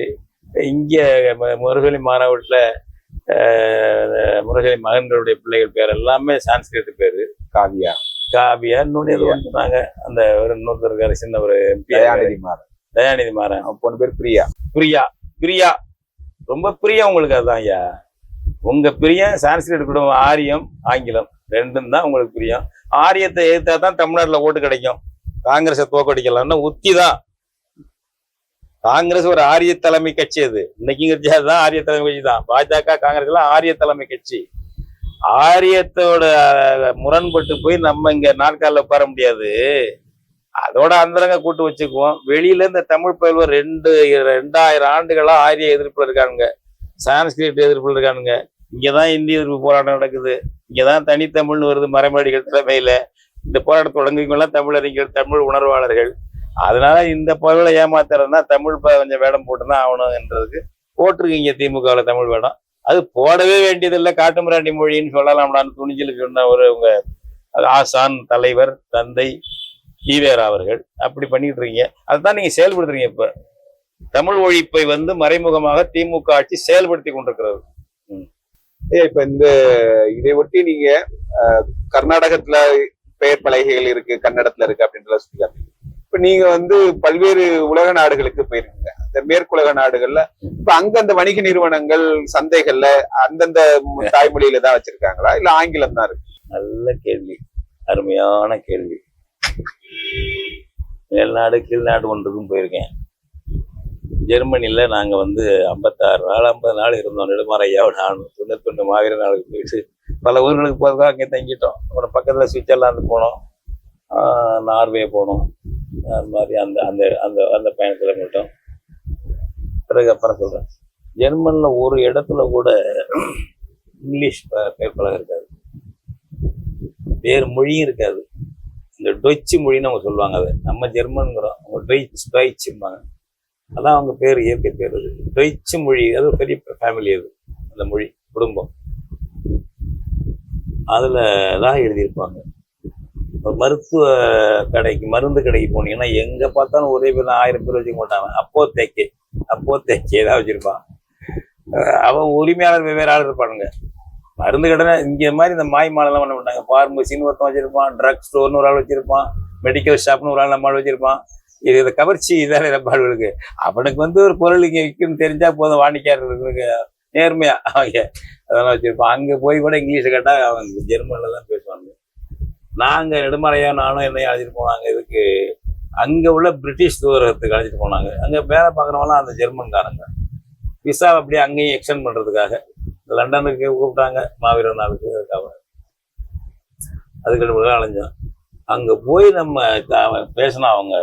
இங்க முருகலி மாநாட்டில் முருகலி மகன்களுடைய பிள்ளைகள் பேர் எல்லாமே சான்ஸ்கிரிட் பேரு. காவியா இன்னொன்னு எது சொன்னாங்க. அந்த ஒரு இன்னொருத்தர் இருக்காரு, சின்ன ஒரு தயாநிதி மாறன். பொண்ணு பேர் பிரியா. ரொம்ப பிரியம் உங்களுக்கு. அதுதான் ஐயா உங்க பிரியம். சான்ஸ்கிரிட் குடும்பம், ஆரியம், ஆங்கிலம் ரெண்டும் தான் உங்களுக்கு பிரியம். ஆரியத்தை எதிர்த்தா தான் தமிழ்நாட்டுல ஓட்டு கிடைக்கும். காங்கிரஸை தோக்கடிக்கலாம்னா உத்தி தான். காங்கிரஸ் ஒரு ஆரிய தலைமை கட்சி. அது இன்னைக்கு தான் ஆரிய தலைமை கட்சி தான். பாஜக, காங்கிரஸ் எல்லாம் ஆரிய தலைமை கட்சி. ஆரியத்தோட முரண்பட்டு போய் நம்ம இங்க நாற்காலில் உட்கார முடியாது. அதோட அந்தரங்க கூட்டு வச்சுக்குவோம். வெளியில இந்த தமிழ் பயில்வர் 2000 ஆண்டுகளா ஆரிய எதிர்ப்புல இருக்கானுங்க, சான்ஸ்கிரிட் எதிர்ப்புல இருக்கானுங்க. இங்கதான் இந்திய எதிர்ப்பு போராட்டம் நடக்குது. இங்கதான் தனித்தமிழ்னு வருது மறைமொழிகள் தலைமையில. இந்த போராட்டம் தொடங்குவங்கெல்லாம் தமிழறிஞர்கள், தமிழ் உணர்வாளர்கள். அதனால இந்த பொருளை ஏமாத்துறதுனா தமிழ் கொஞ்சம் வேடம் போட்டுதான் ஆகணும்ன்றதுக்கு போட்டிருக்கீங்க திமுகவில் தமிழ் வேடம். அது போடவே வேண்டியதில்லை. காட்டுமிராண்டி மொழின்னு சொல்லலாம்டான்னு துணிச்சலுக்கு சொன்ன ஒரு உங்க ஆசான், தலைவர், தந்தை ஈவேரா அவர்கள் அப்படி பண்ணிட்டு இருக்கீங்க. அதுதான் நீங்க செயல்படுத்துறீங்க. இப்ப தமிழ் ஒழிப்பை மறைமுகமாக திமுக ஆட்சி செயல்படுத்தி கொண்டிருக்கிறது. இப்ப இதை ஒட்டி நீங்க கர்நாடகத்துல பெயர் பலகைகள் இருக்கு, கன்னடத்துல இருக்கு அப்படின்ற சொல்லிக்காங்க. இப்ப நீங்க பல்வேறு உலக நாடுகளுக்கு போயிருக்கீங்க. இந்த மேற்குலக நாடுகள்ல இப்ப அங்க அந்த வணிக நிறுவனங்கள் சந்தைகள்ல அந்தந்த தாய்மொழியில தான் வச்சிருக்காங்களா, இல்ல ஆங்கிலம் தான் இருக்கு? நல்ல கேள்வி, அருமையான கேள்வி. மேல்நாடு கீழ்நாடு ஒன்றுக்கும் போயிருக்கேன். ஜெர்மனில நாங்க 56 நாள் 50 நாள் இருந்தோம். நெடுமாறையாவோட 91 மாவீர நாளுக்கு போயிட்டு பல ஊர்களுக்கு போறதுக்காக அங்கே தங்கிட்டோம். அப்புறம் பக்கத்துல சுவிட்சர்லாந்து போனோம், நார்வே போனோம். அது மாதிரி அந்த அந்த அந்த அந்த பயணத்துல மட்டும். பிறகு அப்புறம் சொல்றேன், ஜெர்மன்ல ஒரு இடத்துல கூட இங்கிலீஷ் பேர் பழகம் இருக்காது, வேறு மொழியும் இருக்காது. இந்த டொச்சு மொழின்னு அவங்க சொல்லுவாங்க. அதை நம்ம ஜெர்மன்கிறோம், அவங்க டொய்ச்சும்பாங்க. அதான் அவங்க பேர், இயற்கை பேர். அது டொய்ச்சு மொழி. அது ஒரு பெரிய ஃபேமிலி. அது அந்த மொழி குடும்பம். அதுல தான் எழுதியிருப்பாங்க. மருத்துவ கடைக்கு, மருந்து கடைக்கு போனீங்கன்னா எங்க பார்த்தாலும் ஒரே பேர் 1000 பேர் வச்சுக்க மாட்டாங்க. அப்போ தேக்கே தான் வச்சிருப்பான். அவன் உரிமையாளர் வெவ்வேறு ஆள் இருப்பானுங்க. மருந்து கடை இங்க மாதிரி இந்த மாய் மாலெல்லாம் பண்ண மாட்டாங்க. பார்மசின்னு ஒருத்தன் வச்சிருப்பான், ட்ரக் ஸ்டோர்னு ஒரு ஆள் வச்சிருப்பான், மெடிக்கல் ஷாப்னு ஒரு ஆள் நம்ம ஆள் வச்சிருப்பான். இது கவர்ச்சி இதான நம்ம ஆளுகளுக்கு. அவனுக்கு ஒரு பொருள் இங்க விற்குன்னு தெரிஞ்சா போதும், வாடிக்கையாளர்களுக்கு நேர்மையா அவங்க அதெல்லாம் வச்சிருப்பான். அங்க போய் கூட இங்கிலீஷை கேட்டா அவங்க ஜெர்மன்ல தான் பேசுவாங்க. நாங்க நெடுமறையா நானும் என்னையும் அழைச்சிட்டு போனாங்க இதுக்கு அங்கே உள்ள பிரிட்டிஷ் தூதரகத்துக்கு அழைச்சிட்டு போனாங்க. அங்கே வேலை பார்க்குறவங்களாம் அந்த ஜெர்மன்காரங்க. விசா அப்படியே அங்கேயும் எக்ஸ்டெண்ட் பண்ணுறதுக்காக லண்டனுக்கு கூப்பிட்டாங்க மாவீரர் நாளுக்கு. அதுக்கு அலைஞ்சோம். அங்கே போய் நம்ம பேசினா அவங்க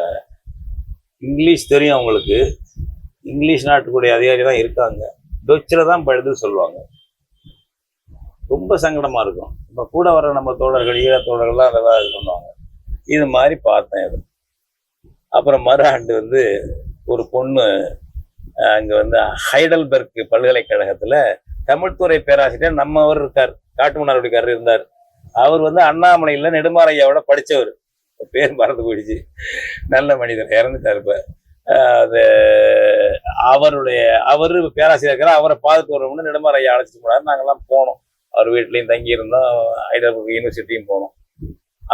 இங்கிலீஷ் தெரியும் அவங்களுக்கு. இங்கிலீஷ் நாட்டுக்குடைய அதிகாரி தான் இருக்காங்க. டொச்சில் தான் பழுது சொல்லுவாங்க. ரொம்ப சங்கடமாக இருக்கும். இப்போ கூட வர நம்ம தோழர்கள் ஈழ தோழர்கள்லாம் அதெல்லாம் இது பண்ணுவாங்க. இது மாதிரி பார்த்தேன். இது அப்புறம் மறு ஆண்டு வந்து ஒரு பொண்ணு அங்கே வந்து ஹைடல்பர்க் பல்கலைக்கழகத்தில் தமிழ்துறை பேராசிரியர் நம்மவர் இருக்கார், காட்டுமன்னார்குடிக்காரர் இருந்தார். அவர் வந்து அண்ணாமலையில் நெடுமாறையாவோட படித்தவர். பேர் மறந்து போயிடுச்சு. நல்ல மனிதர், இறந்துட்டார் இப்போ. அது அவர் பேராசிரியர் இருக்கிறார். அவரை பார்த்துட்டு வரணும்னு நெடுமாறையா அழைச்சிட்டு போனார். நாங்கள்லாம் போனோம். அவர் வீட்லேயும் தங்கியிருந்தோம். ஹைதராபாத் யூனிவர்சிட்டியும் போனோம்.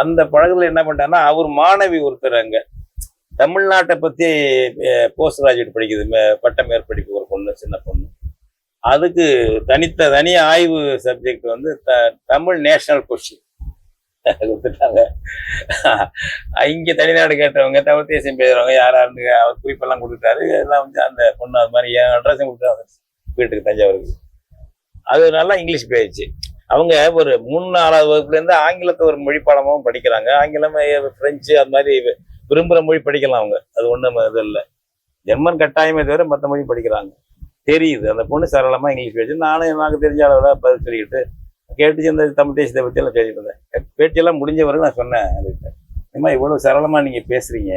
அந்த பழக்கத்தில் என்ன பண்ணிட்டாருன்னா, அவர் மாணவி ஒருத்தர் அங்கே தமிழ்நாட்டை பற்றி போஸ்ட் கிராஜுவேட் படிக்குது, பட்ட மேற்படிப்பு ஒரு பொண்ணு, சின்ன பொண்ணு. அதுக்கு தனி ஆய்வு சப்ஜெக்ட் வந்து தமிழ் நேஷனல் கொஸ்டின் கொடுத்துட்டாங்க. இங்கே தனிநாடு கேட்டவங்க, தமிழ் தேசியம் பேசுறவங்க யாராருன்னு அவர் குறிப்பெல்லாம் கொடுத்துட்டாரு. எல்லாம் வந்து அந்த பொண்ணு அது மாதிரி என் அட்ரஸும் கொடுத்தாங்க வீட்டுக்கு, தஞ்சாவூருக்கு. அது நல்லா இங்கிலீஷ் பேச்சு. அவங்க ஒரு 3-4வது வகுப்புலேருந்து ஆங்கிலத்தை ஒரு மொழி பாடமாகவும் படிக்கிறாங்க. ஆங்கிலம், ஃப்ரெஞ்சு அது மாதிரி விரும்புகிற மொழி படிக்கலாம் அவங்க. அது ஒன்றும் இது இல்லை. ஜெர்மன் கட்டாயமே தவிர மற்ற மொழி படிக்கிறாங்க. தெரியுது அந்த பொண்ணு சரளமாக இங்கிலீஷ் பேச்சு. நானும் எனக்கு தெரிஞ்ச அளவில் பதில் சொல்லிக்கிட்டு கேட்டுச்சு. இந்த தமிழ் தேசியத்தை பற்றியெல்லாம் சொல்லிட்டு இருந்தேன். பேட்டியெல்லாம் முடிஞ்ச வரைக்கும் நான் சொன்னேன் அதுக்கு, ஏம்மா இவ்வளோ சரளமாக நீங்கள் பேசுகிறீங்க,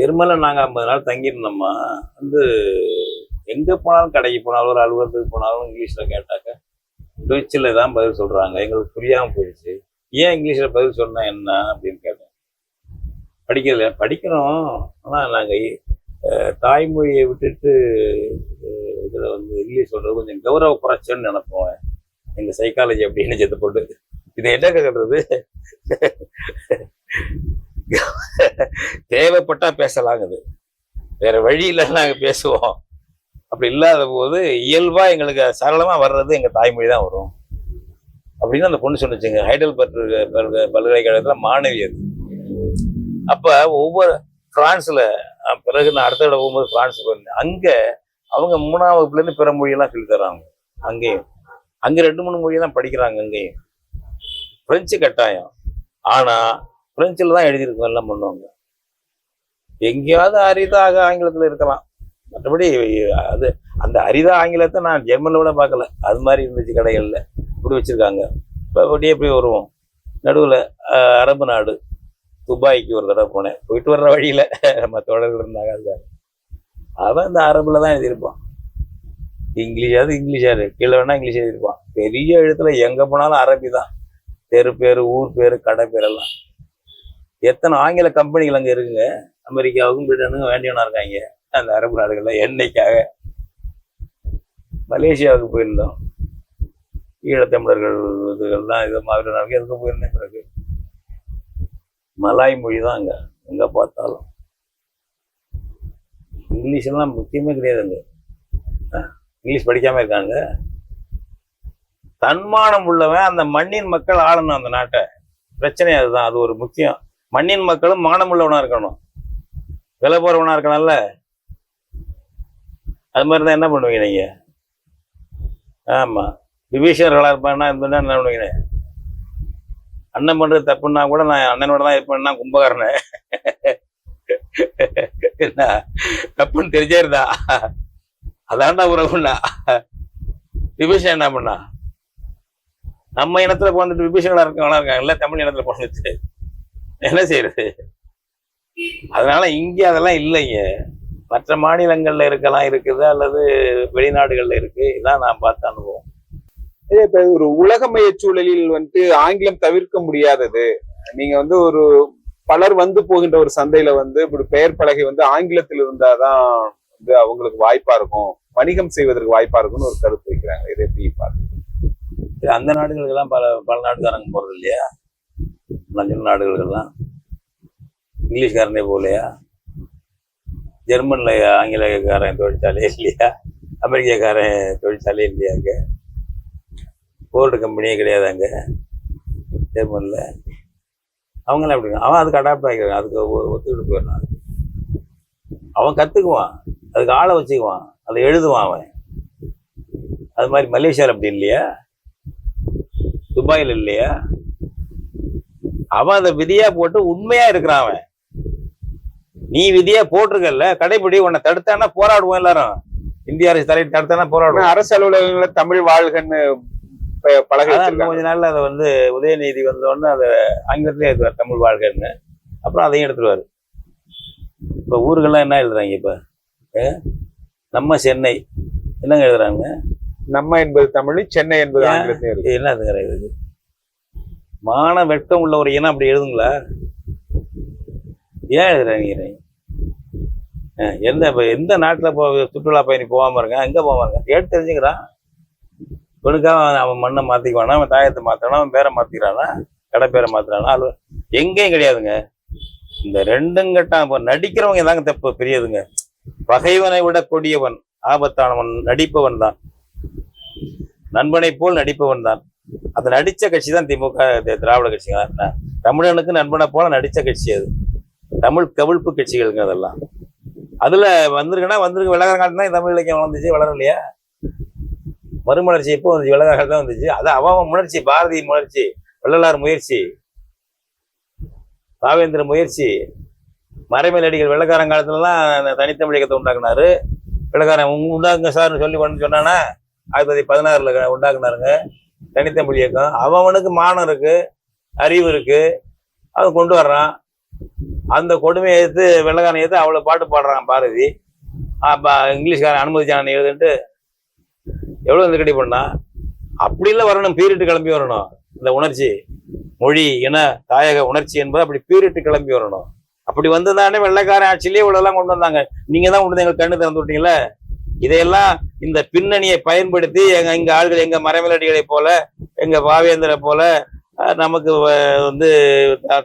ஜெர்மனில் நாங்கள் 50 நாள் தங்கியிருந்தோம்மா. வந்து எங்கே போனாலும், கடைக்கு போனாலும், ஒரு அலுவலகத்துக்கு போனாலும் இங்கிலீஷில் கேட்டாக்க டொச்சில் தான் பதில் சொல்கிறாங்க. எங்களுக்கு புரியாமல் போயிடுச்சு. ஏன் இங்கிலீஷில் பதில் சொன்னால் என்ன அப்படின்னு கேட்டேன். படிக்கிறோம், ஆனால் நாங்கள் தாய்மொழியை விட்டுட்டு இதில் வந்து இங்கிலீஷ் சொல்கிறது கொஞ்சம் கௌரவ குறைச்சன்னு நினைப்போம். எங்கள் சைக்காலஜி அப்படின்னு செத்து போட்டு இதை என்ன கேட்கறது, தேவைப்பட்டா பேசலாங்குது, வேற வழி இல்லைன்னு நாங்கள் பேசுவோம். அப்படி இல்லாத போது இயல்பாக எங்களுக்கு சரளமாக வர்றது எங்கள் தாய்மொழி தான் வரும் அப்படின்னு அந்த பொண்ணு சொன்னிச்சுங்க. ஹைடல்பர்க் பல்கலைக்கழகத்தில் மாணவி அது. அப்போ ஒவ்வொரு பிரான்ஸில் பிறகு நான் அடுத்த தடவை போகும்போது பிரான்ஸுக்கு வந்தேன். அங்கே அவங்க 3ஆம் வகுப்புலேருந்து பிற மொழியெல்லாம் சொல்லி தராங்க. அங்கேயும் அங்கே 2-3 மொழியெல்லாம் படிக்கிறாங்க. அங்கேயும் ஃப்ரெஞ்சு கட்டாயம். ஆனால் ஃப்ரெஞ்சில் தான் எழுதியிருக்கோம், எல்லாம் பண்ணுவாங்க. எங்கேயாவது அரிதாக ஆங்கிலத்தில் இருக்கலாம். மற்றபடி அது அந்த அரிதா ஆங்கிலத்தை நான் ஜெர்மனில் கூட பார்க்கல. அது மாதிரி இருந்துச்சு கடைகளில். இப்படி வச்சுருக்காங்க. இப்போ அப்படியே எப்படி வருவோம். நடுவில் அரபு நாடு துபாய்க்கு ஒரு தடவை போனேன். போயிட்டு வர்ற வழியில் நம்ம தோழர்கள் இருந்தாங்க. அதுக்காக அவன் இந்த அரபில் தான் எழுதியிருப்பான். இங்கிலீஷாவது கீழே வேணா இங்கிலீஷ் எழுதியிருப்பான். பெரிய எழுத்துல எங்கே போனாலும் அரபி தான். தெரு பேர், ஊர் பேர், கடை பேரெல்லாம். எத்தனை ஆங்கில கம்பெனிகள் அங்கே இருக்குங்க. அமெரிக்காவுக்கும் பிரிட்டனுக்கும் வேண்டியவனா இருக்காங்க அந்த அரபு நாடுகளில் எண்ணெய்க்காக. மலேசியாவுக்கு போயிருந்தோம். ஈழத்தமிழர்கள் இதுகள்லாம் இது மாதிரி நாளைக்கு எதுக்கு போயிருந்தேன். பிறகு மலாய் மொழி தான் அங்கே எங்கே பார்த்தாலும். இங்கிலீஷ் எல்லாம் முக்கியமே கிடையாதுங்க. இங்கிலீஷ் படிக்காமல் இருக்காங்க. தன்மானம் உள்ளவன் அந்த மண்ணின் மக்கள் ஆளணும் அந்த நாட்டை. பிரச்சனை அதுதான். அது ஒரு முக்கியம். மண்ணின் மக்களும் மானம் உள்ளவனா இருக்கணும், விலை போறவனா இருக்கணும்ல. அது மாதிரி தான் என்ன பண்ணுவீங்க நீங்க? ஆமா, விபீஷணர்களா இருப்பான்னா என்ன பண்ணுவீங்க? அண்ணன் பண்றது தப்புன்னா கூட நான் அண்ணனோட தான் இருப்பேன்னா கும்பகாரனை என்ன தப்புன்னு தெரிஞ்சிருந்தா அதான்டா உறவுன்னா. விபீஷன் என்ன பண்ணா? நம்ம இனத்துல போந்துட்டு விபீஷணா இருக்காங்கல்ல, தமிழ் இனத்துல போந்துட்டு என்ன செய்யறது? அதனால இங்க அதெல்லாம் இல்லைங்க. மற்ற மாநிலங்கள்ல இருக்குது, அல்லது வெளிநாடுகள்ல இருக்கு. இதான் நான் பார்த்த அனுபவம். இப்ப ஒரு உலகமய சூழலில் வந்துட்டு ஆங்கிலம் தவிர்க்க முடியாதது. நீங்க வந்து ஒரு பலர் வந்து போகின்ற ஒரு சந்தையில வந்து இப்படி பெயர் பலகை வந்து ஆங்கிலத்தில் இருந்தாதான் வந்து அவங்களுக்கு வாய்ப்பா இருக்கும், வணிகம் செய்வதற்கு வாய்ப்பா இருக்கும்னு ஒரு கருத்து வைக்கிறாங்க. இதை எப்படி பார்த்து? அந்த நாடுகளுக்கெல்லாம் பல நாட்டுக்காரங்க போறது இல்லையா? நஞ்சு நாடுகளுக்கெல்லாம் இங்கிலீஷ்காரனே போகலையா? ஜெர்மன்ல ஆங்கிலக்காரன் தொழிற்சாலையே இல்லையா? அமெரிக்காக்காரன் தொழிற்சாலையே இல்லையா? அங்க போர்டு கம்பெனியே கிடையாது அங்க ஜெர்மன்ல. அவங்களாம் எப்படி அவன் அதுக்கு அடாப்ட் ஆகிக்கிறான், அதுக்கு ஒத்துக்கிட்டு போயிடலாம். அவன் கற்றுக்குவான், அதுக்கு ஆளை வச்சுக்குவான், அதை எழுதுவான் அவன். அது மாதிரி மலேசியாவில் அப்படி இல்லையா, துபாயில் இல்லையா? அவன் அதை விதியா போட்டு உண்மையா இருக்கிறான் அவன். நீ விதியா போட்டிருக்கல, கடைபிடி. உன்னை தடுத்தானா போராடுவோம் எல்லாரும். இந்திய அரசு தலைவர் தடுத்தானா போராடுவோம். அரசு அலுவலகங்கள தமிழ் வாழ்கன்னு பழக கொஞ்ச நாள்ல அதை வந்து உதயநிதி வந்தோடனே அதை ஆங்கிலத்திலே எழுதுவார், தமிழ் வாழ்கன்னு. அப்புறம் அதையும் எடுத்துருவாரு. இப்ப ஊருக்கெல்லாம் என்ன எழுதுறாங்க? இப்ப நம்ம சென்னை என்னங்க எழுதுறாங்க? நம்ம என்பது தமிழ், சென்னை என்பது ஆங்கிலத்திலே. என்ன இது? மான வெட்கம் உள்ள ஒரு இனம் அப்படி எழுதுங்களா? ஏன் எழுதுறாங்க? எந்த நாட்டுல சுற்றுலா பயணி போகாம இருங்க, எங்க போகாம இருங்க? கேட்டு தெரிஞ்சுக்கிறான். இவனுக்காக அவன் மண்ணை மாத்திக்குவானா, அவன் தாயத்தை மாத்திரானா, அவன் பேரை மாத்திக்கிறானா, கடை பேரை மாத்திரானா? அது எங்கேயும் கிடையாதுங்க. இந்த ரெண்டும் கட்டம் நடிக்கிறவங்க தாங்க தப்பு பெரியதுங்க. பகைவனை விட கொடியவன் ஆபத்தானவன் நடிப்பவன் தான், நண்பனை போல் நடிப்பவன் தான். அது நடிச்ச கட்சி தான் திமுக, திராவிட கட்சிங்க. தமிழனுக்கு நண்பனை போல நடிச்ச கட்சி அது. தமிழ் கவிழ்ப்பு கட்சிகளுங்க அதெல்லாம். அதுல வந்திருக்குன்னா வந்திருக்கு. விலகிற காலத்துல தான் தமிழ் இலக்கியம் வளர்ந்துச்சு, வளரலையா? மறுமலர்ச்சி எப்போ வந்துச்சு? விலகிற காலத்துல தான் வந்துச்சு. அது அவன் முயற்சி, பாரதியின் முயற்சி, வள்ளலார் முயற்சி, பாவேந்திர முயற்சி. மறைமேல் அடிகள் வெள்ளக்காரன் காலத்துலலாம் தனித்தமிழ் இயக்கத்தை உண்டாக்குனாரு. வெள்ளக்காரன் உண்டாக்குங்க சார்னு சொல்லி சொன்னானா 1916 உண்டாக்குனாருங்க தனித்தமிழ் இயக்கம். அவனுக்கு மானம் இருக்கு, அறிவு இருக்கு, அவன் கொண்டு வர்றான். அந்த கொடுமையை எடுத்து வெள்ளக்காரன் எடுத்து அவ்வளோ பாட்டு பாடுறான் பாரதி. அப்போ இங்கிலீஷ்காரன் அனுமதிச்சான் எழுதுன்ட்டு எவ்வளோ இந்த கடி பண்ணா. அப்படி இல்லை வரணும், பீரிட்டு கிளம்பி வரணும். இந்த உணர்ச்சி, மொழி, இன, தாயக உணர்ச்சி என்பது அப்படி பீரிட்டு கிளம்பி வரணும். அப்படி வந்ததானே வெள்ளைக்காரன் ஆட்சியிலேயே இவ்வளோலாம் கொண்டு வந்தாங்க. நீங்க தான் கொண்டு எங்களுக்கு கண்ணு திறந்து விட்டீங்களே. இதையெல்லாம் இந்த பின்னணியை பயன்படுத்தி எங்க ஆள்கள், எங்க மறைமலடிகளை போல, எங்க பாவேந்தரை போல, நமக்கு வந்து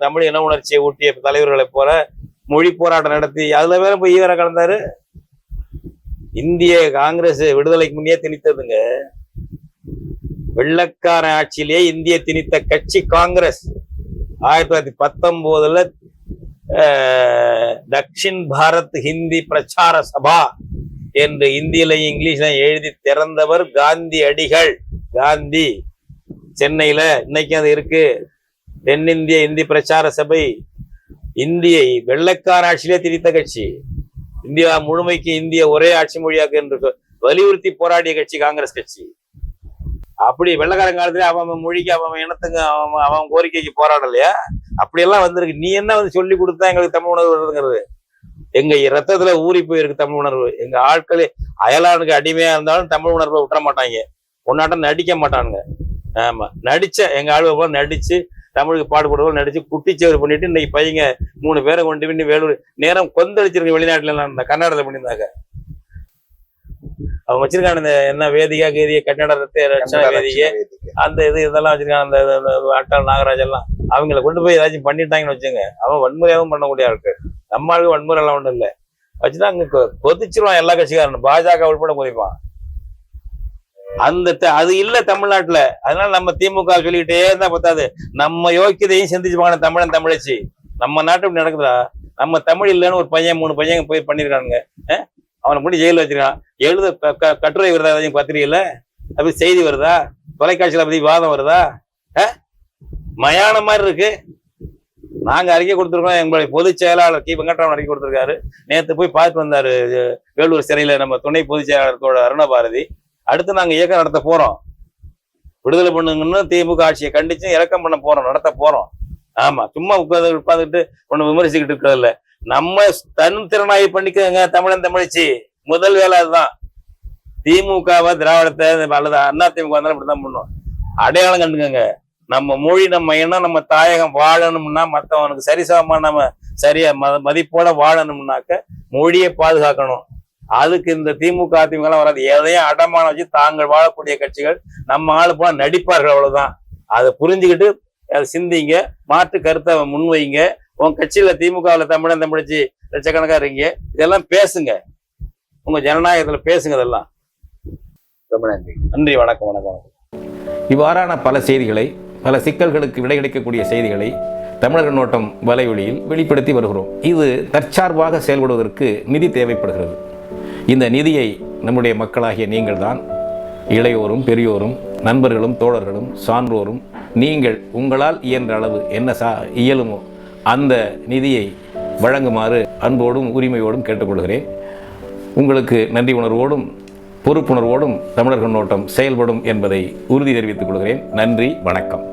தமிழ் இன உணர்ச்சியை ஊட்டிய தலைவர்களை போல மொழி போராட்டம் நடத்தி அதுல வேற போய் ஈவர கலந்தாரு. இந்திய காங்கிரஸ் விடுதலைக்கு முன்னே திணித்ததுங்க. வெள்ளக்கார ஆட்சியிலேயே இந்திய திணித்த கட்சி காங்கிரஸ். 1919 தக்ஷின் பாரத் ஹிந்தி பிரச்சார சபா என்று இந்தியிலையும் இங்கிலீஷ்லையும் எழுதி திறந்தவர் காந்தி அடிகள். காந்தி சென்னையில இன்னைக்கு அது இருக்கு, தென்னிந்திய இந்தி பிரச்சார சபை. இந்திய வெள்ளைக்கார ஆட்சியிலே திணித்த கட்சி. இந்தியா முழுமைக்கு இந்திய ஒரே ஆட்சி மொழியாக்கு என்று வலியுறுத்தி போராடிய கட்சி காங்கிரஸ் கட்சி. அப்படி வெள்ளைக்காரன் காலத்துல அவன் மொழிக்கு, அவன் இனத்துக்கு, அவன் கோரிக்கைக்கு போராடலையா? அப்படியெல்லாம் வந்திருக்கு. நீ என்ன வந்து சொல்லி கொடுத்தா எங்களுக்கு தமிழ் உணர்வு வருதுங்கிறது? எங்க ரத்தத்துல ஊறி போயிருக்கு தமிழ் உணர்வு. எங்க ஆட்களே அயலானுக்கு அடிமையா இருந்தாலும் தமிழ் உணர்வை விட்டுற மாட்டாங்க, ஒன்னாட்டம் நடிக்க மாட்டானுங்க. ஆமா, நடிச்ச எங்க ஆளுவை போல நடிச்சு, தமிழுக்கு பாடுபடுவோம் நடிச்சு குட்டிச்சேவர் பண்ணிட்டு இன்னைக்கு பையங்க 3 பேரை கொண்டு பண்ணி வேலூர் நேரம் கொந்தளிச்சிருக்கு. வெளிநாட்டுல எல்லாம் இந்த கர்நாடகத்தில் பண்ணியிருந்தாங்க. அவங்க வச்சிருக்காங்க இந்த என்ன வேதிகா கேதிகை கன்னட ரச்சனை வேதிகை, அந்த இதெல்லாம் வச்சிருக்காங்க. அந்த அட்டாள் நாகராஜ் எல்லாம் அவங்கள கொண்டு போய் ஏதாச்சும் பண்ணிட்டாங்கன்னு வச்சுங்க, அவன் வன்முறையாகவும் பண்ணக்கூடிய ஆளுக்கு. நம்ம ஆளுக்கு வன்முறை எல்லாம் ஒன்றும் இல்லை. வச்சுன்னா அங்க கொதிச்சிருவான் எல்லா கட்சிக்காரனும், பாஜக உட்பட கொதிப்பான். அது இல்ல தமிழ்நாட்டுல. அதனால நம்ம திமுக சொல்லிக்கிட்டே இருந்தா பத்தாது, நம்ம யோக்கியதையும் சிந்திச்சுப்பாங்க தமிழன் தமிழச்சி. நம்ம நாட்டு இப்படி நடக்குதா? நம்ம தமிழ் இல்லைன்னு ஒரு பையன் 3 பையன் போய் பண்ணிருக்கானுங்க. அவனை முடி ஜெயில வச்சிருக்கான். எழுத கட்டுரை வருதா ஏதாச்சும் பத்திரிகையில? அப்படி செய்தி வருதா? தொலைக்காட்சியில பத்தி விவாதம் வருதா? மயான மாதிரி இருக்கு. நாங்க அறிக்கை கொடுத்துருக்கோம். எங்களுடைய பொதுச் செயலாளர் கி வெங்கட்ராமன் அறிக்கை கொடுத்திருக்காரு. நேற்று போய் பார்த்து வந்தாரு வேலூர் சிறையில நம்ம துணை பொதுச் செயலாளர் அருணபாரதி. அடுத்து நாங்க இயக்கம் நடத்த போறோம். விடுதலை பண்ணுங்கன்னு திமுக ஆட்சியை கண்டிச்சு இறக்கம் பண்ண போறோம், நடத்த போறோம். ஆமா, சும்மா உட்காந்துட்டு ஒண்ணு விமர்சிக்கிட்டு இருக்கிறது இல்ல. நம்ம தன் திறனாய்வு பண்ணிக்கோங்க தமிழன் தமிழச்சி. முதல் வேலை அதுதான். திமுகவை திராவிடத்தை அல்லது அண்ணா திமுக இருந்தாலும் இப்படிதான் பண்ணும். அடையாளம் கண்டுக்கங்க. நம்ம மொழி, நம்ம இனம், நம்ம தாயகம் வாழணும்னா, மற்றவனுக்கு சரிசமமா நம்ம சரியா மதிப்போட வாழணும்னாக்க மொழியை பாதுகாக்கணும். அதுக்கு இந்த திமுக அதிமுக எல்லாம் வராது. எதையும் அடமான வச்சு தாங்கள் வாழக்கூடிய கட்சிகள் நம்ம ஆளு போல நடிப்பார்கள், அவ்வளவுதான். அதை புரிஞ்சுக்கிட்டு அதை சிந்திங்க, மாற்று கருத்தை முன்வைங்க. உங்க கட்சியில திமுகவில் தமிழன் தமிழச்சி லட்சக்கணக்கா இருக்கீங்க, இதெல்லாம் பேசுங்க, உங்க ஜனநாயகத்துல பேசுங்க. இதெல்லாம் ரொம்ப நன்றி. நன்றி, வணக்கம் வணக்கம். இவ்வாறான பல செய்திகளை, பல சிக்கல்களுக்கு விடை கிடைக்கக்கூடிய செய்திகளை தமிழர் கண்ணோட்டம் வலையொலியில் வெளிப்படுத்தி வருகிறோம். இது தற்சார்பாக செயல்படுவதற்கு நிதி தேவைப்படுகிறது. இந்த நிதியை நம்முடைய மக்களாகிய நீங்கள் தான், இளையோரும் பெரியோரும் நண்பர்களும் தோழர்களும் சான்றோரும் நீங்கள் உங்களால் இயன்ற அளவு என்ன இயலுமோ அந்த நிதியை வழங்குமாறு அன்போடும் உரிமையோடும் கேட்டுக்கொள்கிறேன். உங்களுக்கு நன்றி உணர்வோடும் பொறுப்புணர்வோடும் தமிழர் கண்ணோட்டம் செயல்படும் என்பதை உறுதி தெரிவித்துக் கொள்கிறேன். நன்றி, வணக்கம்.